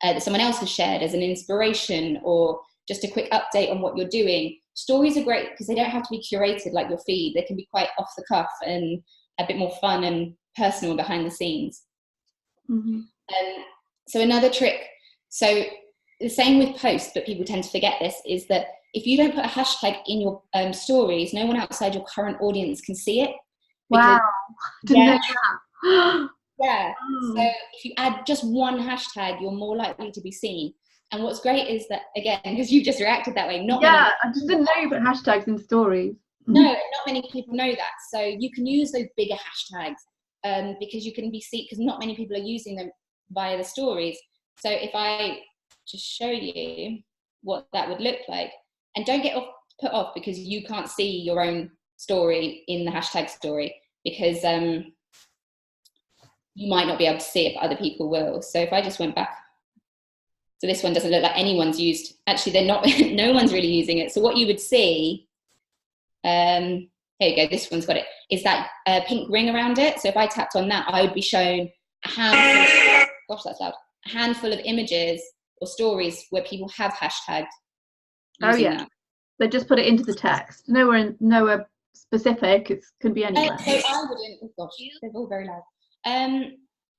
that someone else has shared as an inspiration, or just a quick update on what you're doing. Stories are great because they don't have to be curated like your feed. They can be quite off the cuff and a bit more fun and personal behind the scenes. So another trick, so the same with posts, but people tend to forget this, is that if you don't put a hashtag in your stories, no one outside your current audience can see it. Wow, didn't know that. Yeah, so if you add just one hashtag, you're more likely to be seen. And what's great is that, again, because you just reacted that way, I just didn't know you put hashtags in stories. No, not many people know that. So you can use those bigger hashtags because you can be seen, because not many people are using them via the stories. So if I just show you what that would look like, and don't get put off because you can't see your own story in the hashtag story, because you might not be able to see it, but other people will. So if I just went back, so this one doesn't look like anyone's used, actually they're not, no one's really using it. So what you would see, here you go, this one's got it, is that pink ring around it. So if I tapped on that, I would be shown a handful, gosh, that's loud, a handful of images or stories where people have hashtagged using that. They just put it into the text, nowhere specific. It can be anywhere. So I wouldn't, oh gosh, they're all very loud.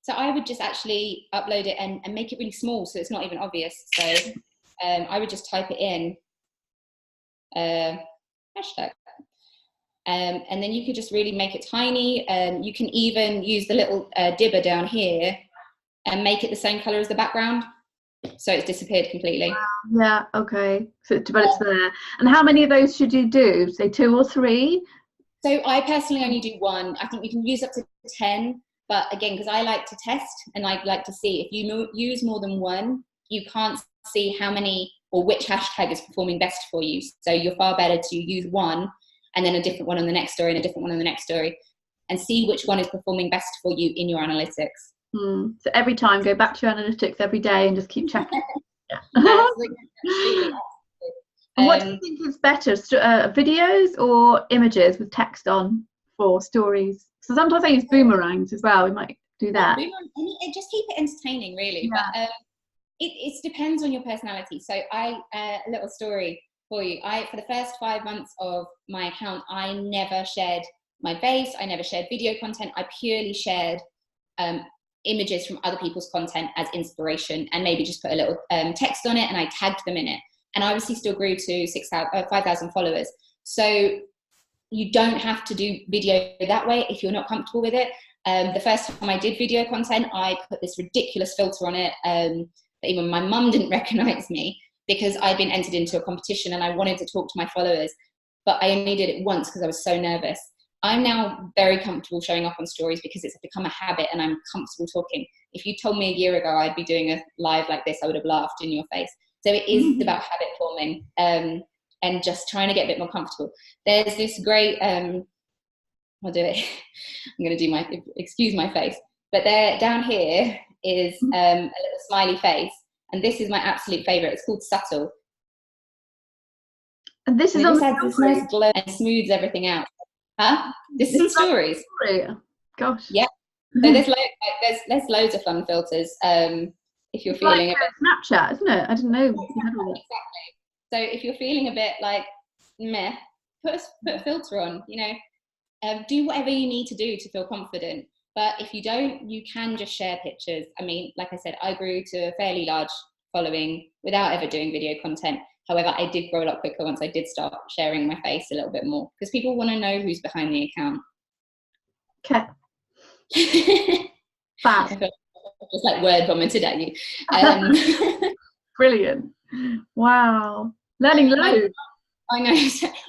So I would just actually upload it and make it really small so it's not even obvious. So I would just type it in, hashtag. And then you could just really make it tiny. You can even use the little dibber down here and make it the same color as the background. So it's disappeared completely. Yeah, okay. So, but it's there. And how many of those should you do? Say 2 or 3? So I personally only do 1. I think you can use up to 10. But again, because I like to test and I like to see, if you use more than 1, you can't see how many or which hashtag is performing best for you. So you're far better to use 1 and then a different one on the next story and a different one on the next story, and see which one is performing best for you in your analytics. So every time, go back to your analytics every day and just keep checking. Absolutely. And what do you think is better, videos or images with text on for stories? So sometimes I use boomerangs as well. We might do that. Just keep it entertaining, really. Yeah. But it depends on your personality. So a little story for you. For the first 5 months of my account, I never shared my face. I never shared video content. I purely shared images from other people's content as inspiration, and maybe just put a little text on it, and I tagged them in it. And I obviously still grew to 5,000 followers. So you don't have to do video that way if you're not comfortable with it. The first time I did video content, I put this ridiculous filter on it that even my mum didn't recognize me, because I'd been entered into a competition and I wanted to talk to my followers, but I only did it once because I was so nervous. I'm now very comfortable showing up on stories because it's become a habit and I'm comfortable talking. If you told me a year ago I'd be doing a live like this, I would have laughed in your face. So it is about habit forming and just trying to get a bit more comfortable. There's this great, I'll do it. I'm going to do excuse my face. But there, down here is a little smiley face. And this is my absolute favorite. It's called Subtle. And this is on this nice glow and smooths everything out. Huh? This is in stories. Gosh. Yeah. So there's loads of fun filters. If you're feeling like a bit Snapchat, isn't it? I didn't know. Exactly. So if you're feeling a bit like meh, put a filter on. You know, do whatever you need to do to feel confident. But if you don't, you can just share pictures. I mean, like I said, I grew to a fairly large following without ever doing video content. However, I did grow a lot quicker once I did start sharing my face a little bit more, because people want to know who's behind the account. Okay. Fab. Just like word vomited at you. Brilliant. Wow. Learning loads. I know.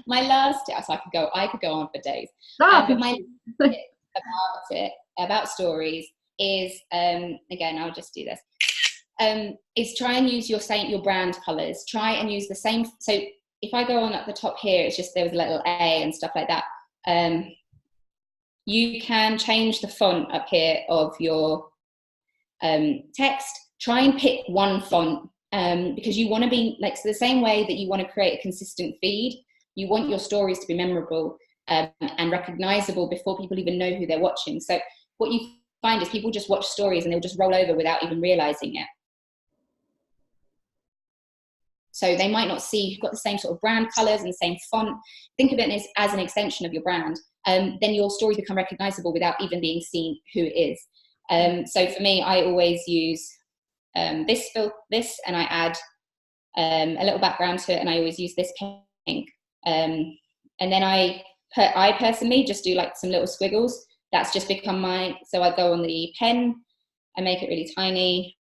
My last tip, so I could go on for days. But my tip about stories is, again, I'll just do this. Is try and use your brand colors. Try and use the same. So if I go on at the top here, it's just there was a little A and stuff like that. You can change the font up here of your text. Try and pick one font because you want to be like, so the same way that you want to create a consistent feed, you want your stories to be memorable and recognizable before people even know who they're watching. So what you find is people just watch stories and they'll just roll over without even realizing it. So they might not see you've got the same sort of brand colors and the same font. Think of it as an extension of your brand. Then your stories become recognizable without even being seen who it is. So for me, I always use this and I add a little background to it, and I always use this pink. And then I personally just do like some little squiggles. That's just become so I go on the pen, I make it really tiny.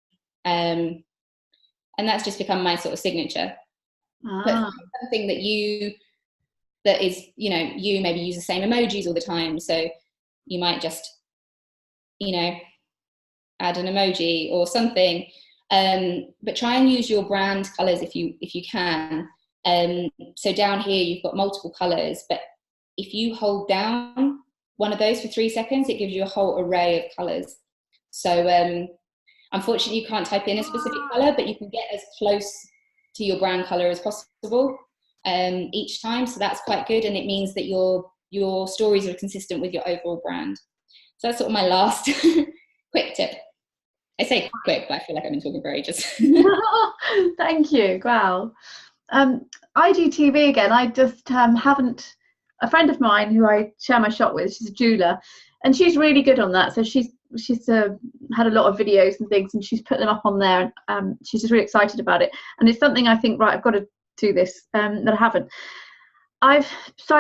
And that's just become my sort of signature. But something that is, you know, you maybe use the same emojis all the time. So you might just, you know, add an emoji or something. But try and use your brand colors if you can. So down here, you've got multiple colors, but if you hold down one of those for 3 seconds, it gives you a whole array of colors. So unfortunately, you can't type in a specific color, but you can get as close to your brand color as possible each time. So that's quite good. And it means that your stories are consistent with your overall brand. So that's sort of my last quick tip. I say quick, but I feel like I've been talking for ages. Thank you. Wow. IGTV again, I just haven't, a friend of mine who I share my shop with, she's a jeweler, and she's really good on that. So she's had a lot of videos and things, and she's put them up on there, and she's just really excited about it. And it's something I think, right, I've got to do this, that I haven't. I've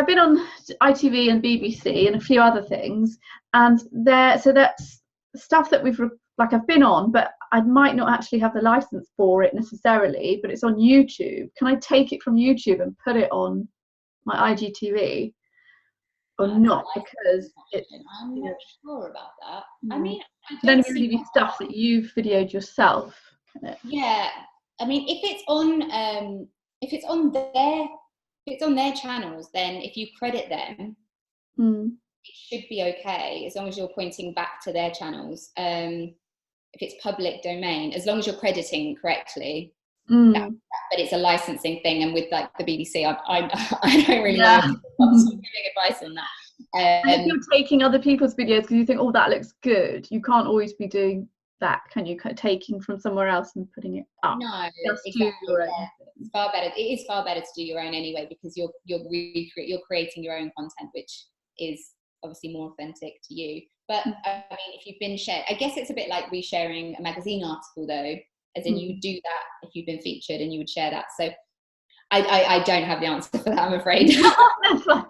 been on ITV and BBC and a few other things, and so that's stuff that I've been on, but I might not actually have the license for it necessarily, but it's on YouTube. Can I take it from YouTube and put it on my IGTV or not? Because I'm not sure about that. I mean, I can only really be stuff that you've videoed yourself, can it? Yeah, I mean, if it's on their channels, then if you credit them, it should be okay, as long as you're pointing back to their channels. If it's public domain, as long as you're crediting correctly. But it's a licensing thing, and with like the BBC, I don't really know. I'm giving advice on that. And if you're taking other people's videos because you think, oh, that looks good, you can't always be doing that, can you? Taking from somewhere else and putting it up. No, exactly. It's far better. It is far better to do your own anyway, because you're creating your own content, which is obviously more authentic to you. But I mean, if you've been shared, I guess it's a bit like resharing a magazine article, though, as in you do that if you've been featured and you would share that. So I don't have the answer for that, I'm afraid. That's fine.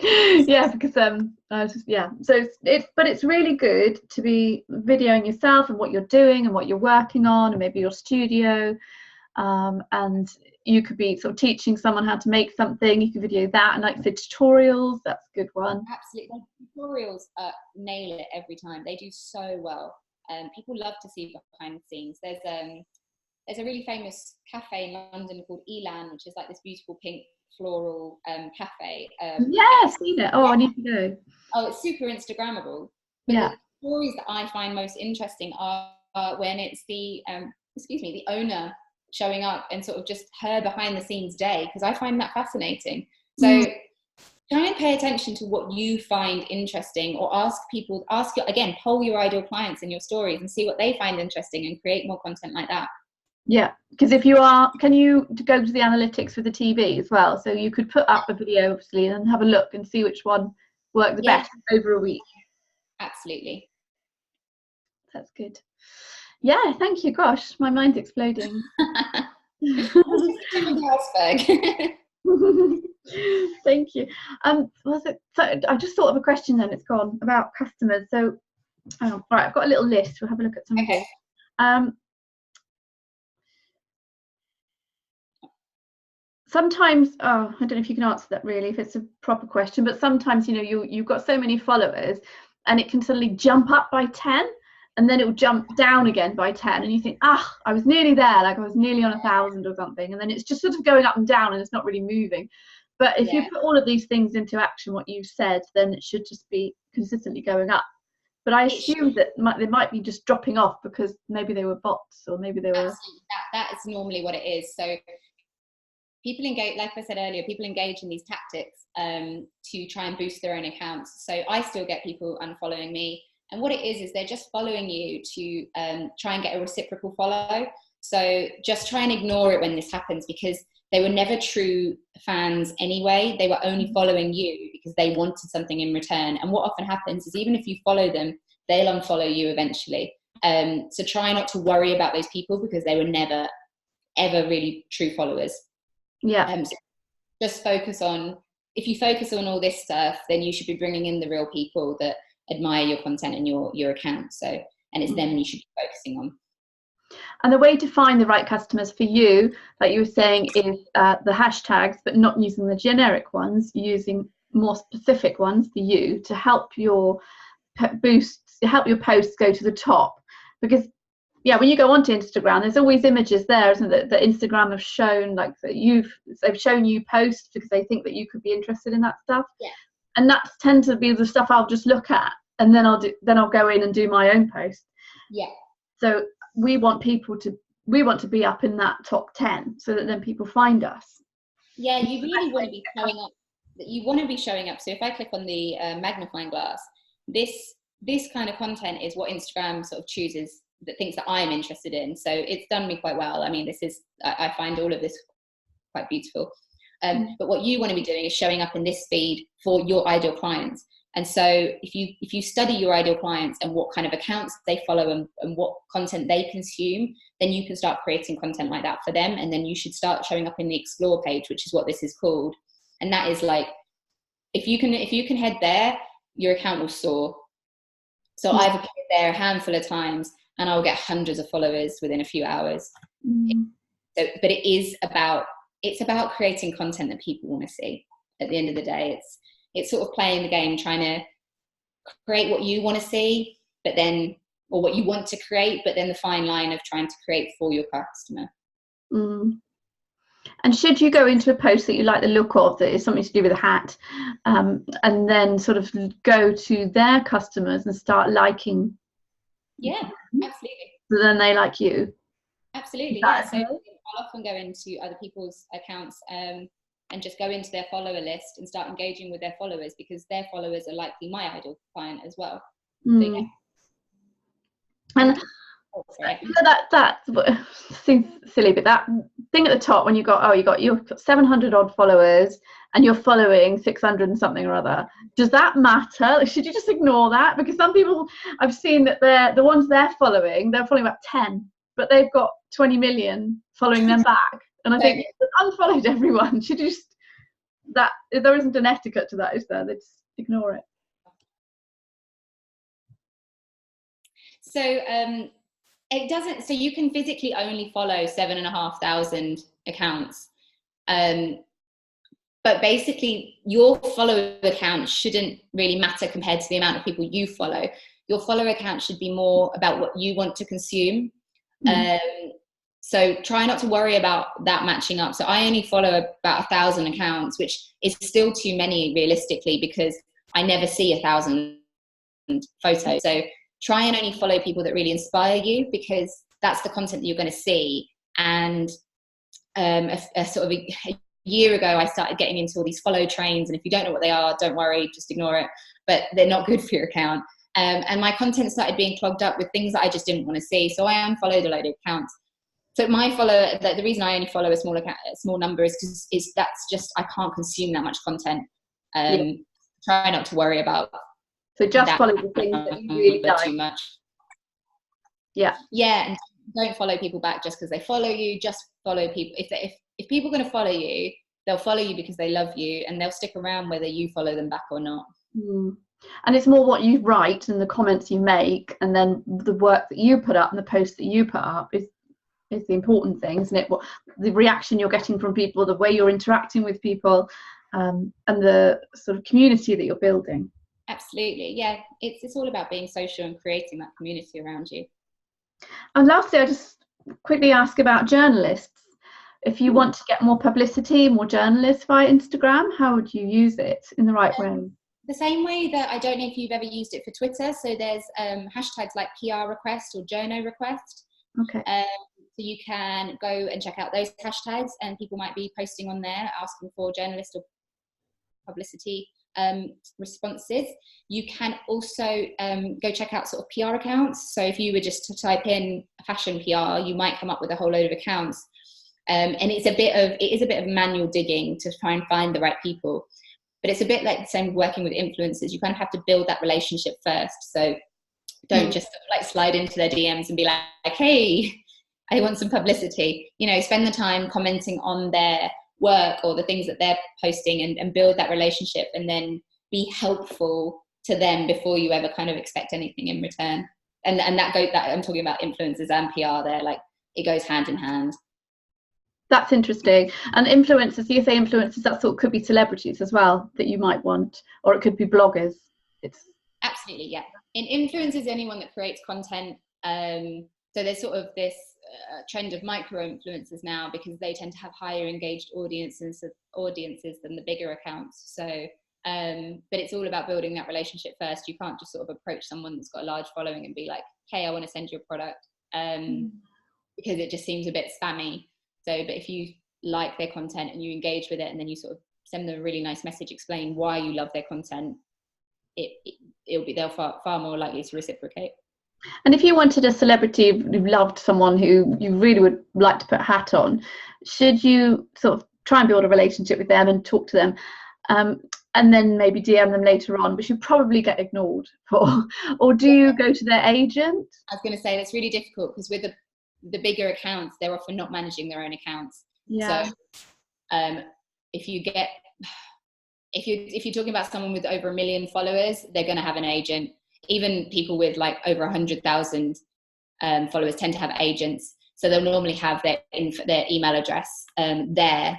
Yeah, because So it's really good to be videoing yourself and what you're doing and what you're working on, and maybe your studio. And you could be sort of teaching someone how to make something. You could video that, and like I said, tutorials. That's a good one. Absolutely, tutorials nail it every time. They do so well. People love to see behind the scenes. There's a really famous cafe in London called Elan, which is like this beautiful pink floral cafe. Yeah, I've seen it. I need to go. Oh, it's super Instagrammable. But the stories that I find most interesting are when it's the owner showing up and sort of just her behind the scenes day, because I find that fascinating. So try and pay attention to what you find interesting, or poll your ideal clients in your stories and see what they find interesting and create more content like that. Yeah, because can you go to the analytics with the TV as well? So you could put up a video, obviously, and have a look and see which one worked the best over a week. Absolutely. That's good. Yeah, thank you. Gosh, my mind's exploding. Thank you. So I just thought of a question, then it's gone, about customers. So, right, I've got a little list. We'll have a look at some of these. Sometimes, I don't know if you can answer that really, if it's a proper question, but sometimes, you've got so many followers and it can suddenly jump up by 10 and then it will jump down again by 10 and you think, I was nearly there, like I was nearly on 1,000 or something, and then it's just sort of going up and down and it's not really moving. But if you put all of these things into action, what you've said, then it should just be consistently going up. But I assume that they might be just dropping off because maybe they were bots, or maybe they were... Absolutely. That is normally what it is. So people engage, like I said earlier, people engage in these tactics to try and boost their own accounts. So I still get people unfollowing me. And what it is they're just following you to try and get a reciprocal follow. So just try and ignore it when this happens, because they were never true fans anyway. They were only following you because they wanted something in return. And what often happens is even if you follow them, they'll unfollow you eventually. So try not to worry about those people, because they were never, ever really true followers. Yeah. So just if you focus on all this stuff, then you should be bringing in the real people that admire your content and your account. So, and it's them you should be focusing on. And the way to find the right customers for you, like you were saying, is the hashtags, but not using the generic ones, using more specific ones for you to help your posts go to the top. Because Yeah, when you go onto Instagram, there's always images there, isn't it, that Instagram have shown, like that they've shown you posts because they think that you could be interested in that stuff. Yeah. And that tends to be the stuff I'll just look at, and then I'll go in and do my own post. Yeah. So we want to be up in that top 10 so that then people find us. Yeah, you really want to be showing up. You want to be showing up. So if I click on the magnifying glass, this kind of content is what Instagram sort of chooses, that things that I'm interested in. So it's done me quite well. I mean, I find all of this quite beautiful. But what you want to be doing is showing up in this feed for your ideal clients. And so if you study your ideal clients and what kind of accounts they follow and what content they consume, then you can start creating content like that for them. And then you should start showing up in the explore page, which is what this is called. And that is like, if you can head there, your account will soar. So I've appeared there a handful of times and I'll get hundreds of followers within a few hours. But it's about creating content that people want to see. At the end of the day, it's sort of playing the game, trying to create what you want to see, or what you want to create, but then the fine line of trying to create for your customer. And should you go into a post that you like the look of, that is something to do with a hat, and then sort of go to their customers and start liking? Yeah, absolutely. So then they like you. Absolutely, yeah. So I'll often go into other people's accounts and just go into their follower list and start engaging with their followers, because their followers are likely my ideal client as well. So, yeah. And that seems silly, but that thing at the top when you've got 700 odd followers and you're following 600 and something or other, does that matter? Should you just ignore that? Because some people, I've seen that the ones they're following about 10, but they've got 20 million following them back, and I think unfollowed everyone. Should you just, that there isn't an etiquette to that, is there? They just ignore it. So it doesn't. So you can physically only follow 7,500 accounts, but basically your follow account shouldn't really matter compared to the amount of people you follow. Your follow account should be more about what you want to consume. So try not to worry about that matching up. So I only follow about 1,000 accounts, which is still too many realistically, because I never see 1,000 photos. So try and only follow people that really inspire you, because that's the content that you're going to see. And a year ago, I started getting into all these follow trains. And if you don't know what they are, don't worry, just ignore it. But they're not good for your account. And my content started being clogged up with things that I just didn't want to see. So I unfollowed a load of accounts. So the reason I only follow a small number is because that's just, I can't consume that much content. Try not to worry about. So just follow the things that you really like. Too much. Yeah, and don't follow people back just because they follow you. Just follow people. If people are going to follow you, they'll follow you because they love you, and they'll stick around whether you follow them back or not. And it's more what you write and the comments you make, and then the work that you put up and the posts that you put up is the important thing, isn't it? What the reaction you're getting from people, the way you're interacting with people, and the sort of community that you're building. Absolutely, yeah. It's all about being social and creating that community around you. And lastly, I just quickly ask about journalists. If you want to get more publicity, more journalists via Instagram, how would you use it in the right way? The same way that, I don't know if you've ever used it for Twitter. So there's hashtags like PR request or journo request. Okay. So you can go and check out those hashtags, and people might be posting on there asking for journalist or publicity responses. You can also go check out sort of PR accounts. So if you were just to type in fashion PR, you might come up with a whole load of accounts. And it is a bit of manual digging to try and find the right people. But it's a bit like the same working with influencers. You kind of have to build that relationship first. So don't just like slide into their DMs and be like, hey, I want some publicity. Spend the time commenting on their work or the things that they're posting, and build that relationship, and then be helpful to them before you ever kind of expect anything in return. And that I'm talking about influencers and PR there, like it goes hand in hand. That's interesting. And influencers, you say influencers, that sort of could be celebrities as well that you might want, or it could be bloggers. It's absolutely, yeah. In influencers, anyone that creates content. So So there's sort of this trend of micro influencers now, because they tend to have higher engaged audiences than the bigger accounts. So but it's all about building that relationship first. You can't just sort of approach someone that's got a large following and be like, hey, I want to send you a product, because it just seems a bit spammy. So but if you like their content and you engage with it, and then you sort of send them a really nice message explaining why you love their content, they're far more likely to reciprocate. And if you wanted a celebrity who loved someone who you really would like to put a hat on, should you sort of try and build a relationship with them and talk to them, and then maybe DM them later on, but you probably get ignored for, or do you go to their agent? I was going to say that's really difficult, because with the bigger accounts, they're often not managing their own accounts. Yeah. So if you're talking about someone with over 1 million followers, they're going to have an agent. Even people with like over 100,000 followers tend to have agents. So they'll normally have their email address there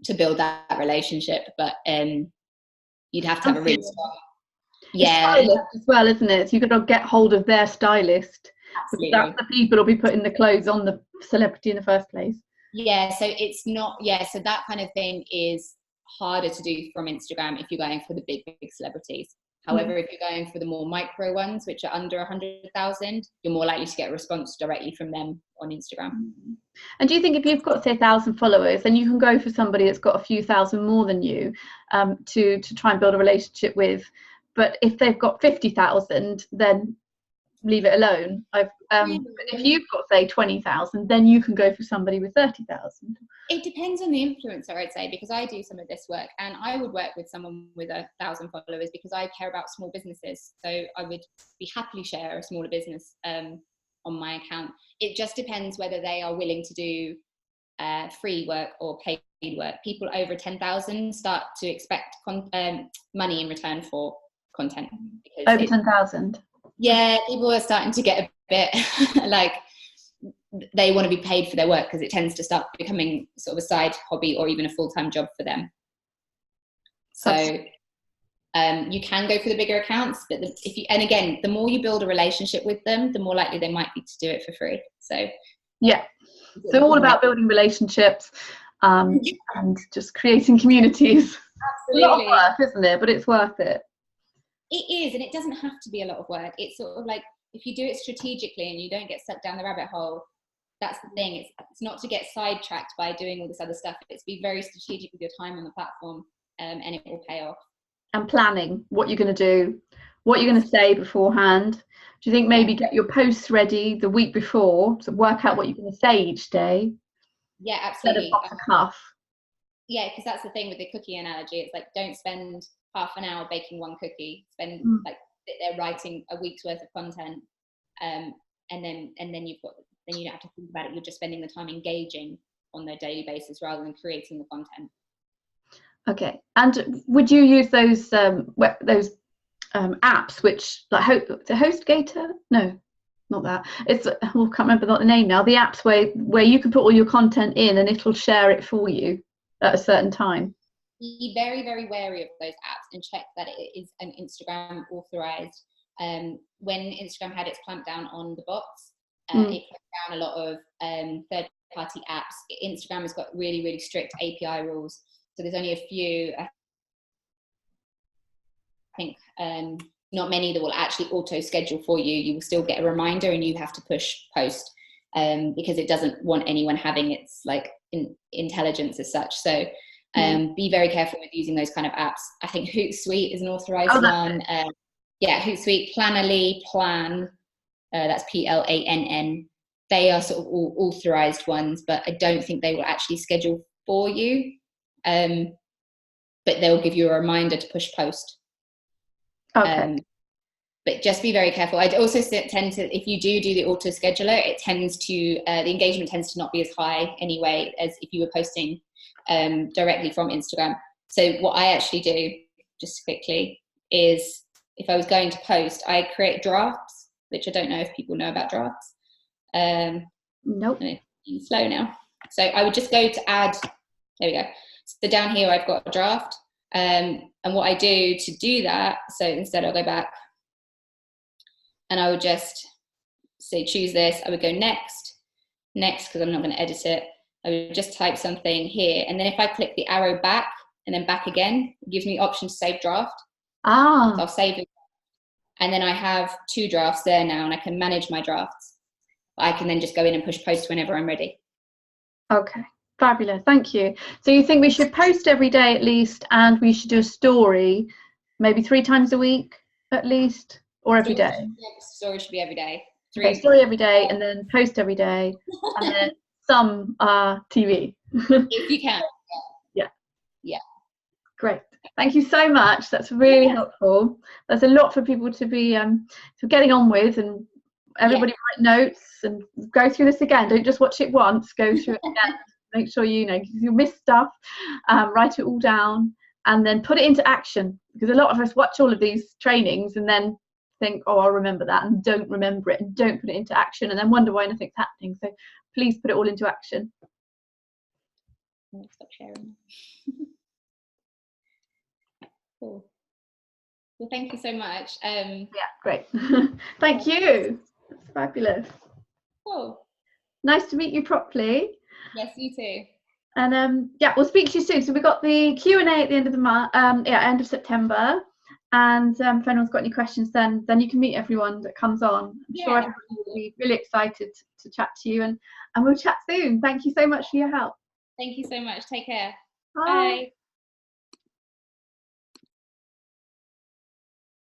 to build that relationship. But you'd have to have a really strong, stylist as well, isn't it? So you've got to get hold of their stylist. Absolutely. That's the people who'll be putting the clothes on the celebrity in the first place. Yeah, so it's not, so that kind of thing is harder to do from Instagram if you're going for the big celebrities. However, if you're going for the more micro ones, which are under 100,000, you're more likely to get a response directly from them on Instagram. And do you think if you've got, say, 1,000 followers, then you can go for somebody that's got a few thousand more than you to try and build a relationship with? But if they've got 50,000, then leave it alone. If you've got, say, 20,000, then you can go for somebody with 30,000. It depends on the influencer, I'd say, because I do some of this work, and I would work with someone with 1,000 followers because I care about small businesses. So I would be happily share a smaller business on my account. It just depends whether they are willing to do free work or paid work. People over 10,000 start to expect money in return for content. Over 10,000? Yeah, people are starting to get a bit like they want to be paid for their work, because it tends to start becoming sort of a side hobby or even a full-time job for them. So you can go for the bigger accounts, but and again, the more you build a relationship with them, the more likely they might be to do it for free. So yeah, so all about building relationships and just creating communities. Absolutely. A lot of work, isn't it? But it's worth it. It is, and it doesn't have to be a lot of work. It's sort of like, if you do it strategically and you don't get sucked down the rabbit hole, that's the thing. It's not to get sidetracked by doing all this other stuff. It's be very strategic with your time on the platform, and it will pay off. And planning what you're going to do, what you're going to say beforehand. Do you think maybe get your posts ready the week before, so work out what you're going to say each day? Yeah, absolutely. Instead of off the cuff. Yeah, because that's the thing with the cookie analogy. It's like, don't spend half an hour baking one cookie. Spend sit there writing a week's worth of content, and then you don't have to think about it. You're just spending the time engaging on their daily basis rather than creating the content. Okay. And would you use those apps which, like, HostGator? No, not that. It's I can't remember the name now. The apps where you can put all your content in and it'll share it for you at a certain time. Be very, very wary of those apps and check that it is an Instagram authorized. When Instagram had its clamp down on the bots, it clamped down a lot of third-party apps. Instagram has got really, really strict API rules. So there's only a few, I think, not many that will actually auto-schedule for you. You will still get a reminder and you have to push post because it doesn't want anyone having its like intelligence as such. So be very careful with using those kind of apps. I think Hootsuite is an authorized one. Yeah, Hootsuite, Planoly, Plan, that's Plann. They are sort of all authorized ones, but I don't think they will actually schedule for you. But they'll give you a reminder to push post. Okay. But just be very careful. I'd also tend to, if you do the auto scheduler, it tends to, the engagement tends to not be as high anyway as if you were posting directly from Instagram. So what I actually do, just quickly, is if I was going to post, I create drafts, which I don't know if people know about drafts. Nope. Slow now. So I would just go to add, there we go. So down here I've got a draft. And what I do to do that, so instead I'll go back and I would just say choose this, I would go next, because I'm not going to edit it. I would just type something here, and then if I click the arrow back and then back again, it gives me option to save draft. So I'll save it, and then I have 2 drafts there now, and I can manage my drafts. I can then just go in and push post whenever I'm ready. Okay, fabulous, thank you. So you think we should post every day at least, and we should do a story maybe 3 times a week at least, or every day? Story should be every day. Okay, story every day, and then post every day, and then some TV. If you can. Yeah. Great. Thank you so much. That's really helpful. There's a lot for people to be getting on with, and everybody write notes and go through this again. Don't just watch it once. Go through it again. Make sure if you miss stuff, write it all down and then put it into action. Because a lot of us watch all of these trainings and then think, oh, I'll remember that, and don't remember it and don't put it into action, and then wonder why nothing's happening. So please put it all into action. Stop sharing. Cool. Well, thank you so much. Yeah, great. Thank you. That's fabulous. Cool. Nice to meet you properly. Yes, you too. And yeah, we'll speak to you soon. So we've got the Q&A at the end of the month, end of September. And if anyone's got any questions, then you can meet everyone that comes on. I'm sure everybody will be really excited to chat to you, and we'll chat soon. Thank you so much for your help. Thank you so much. Take care. Bye. Bye.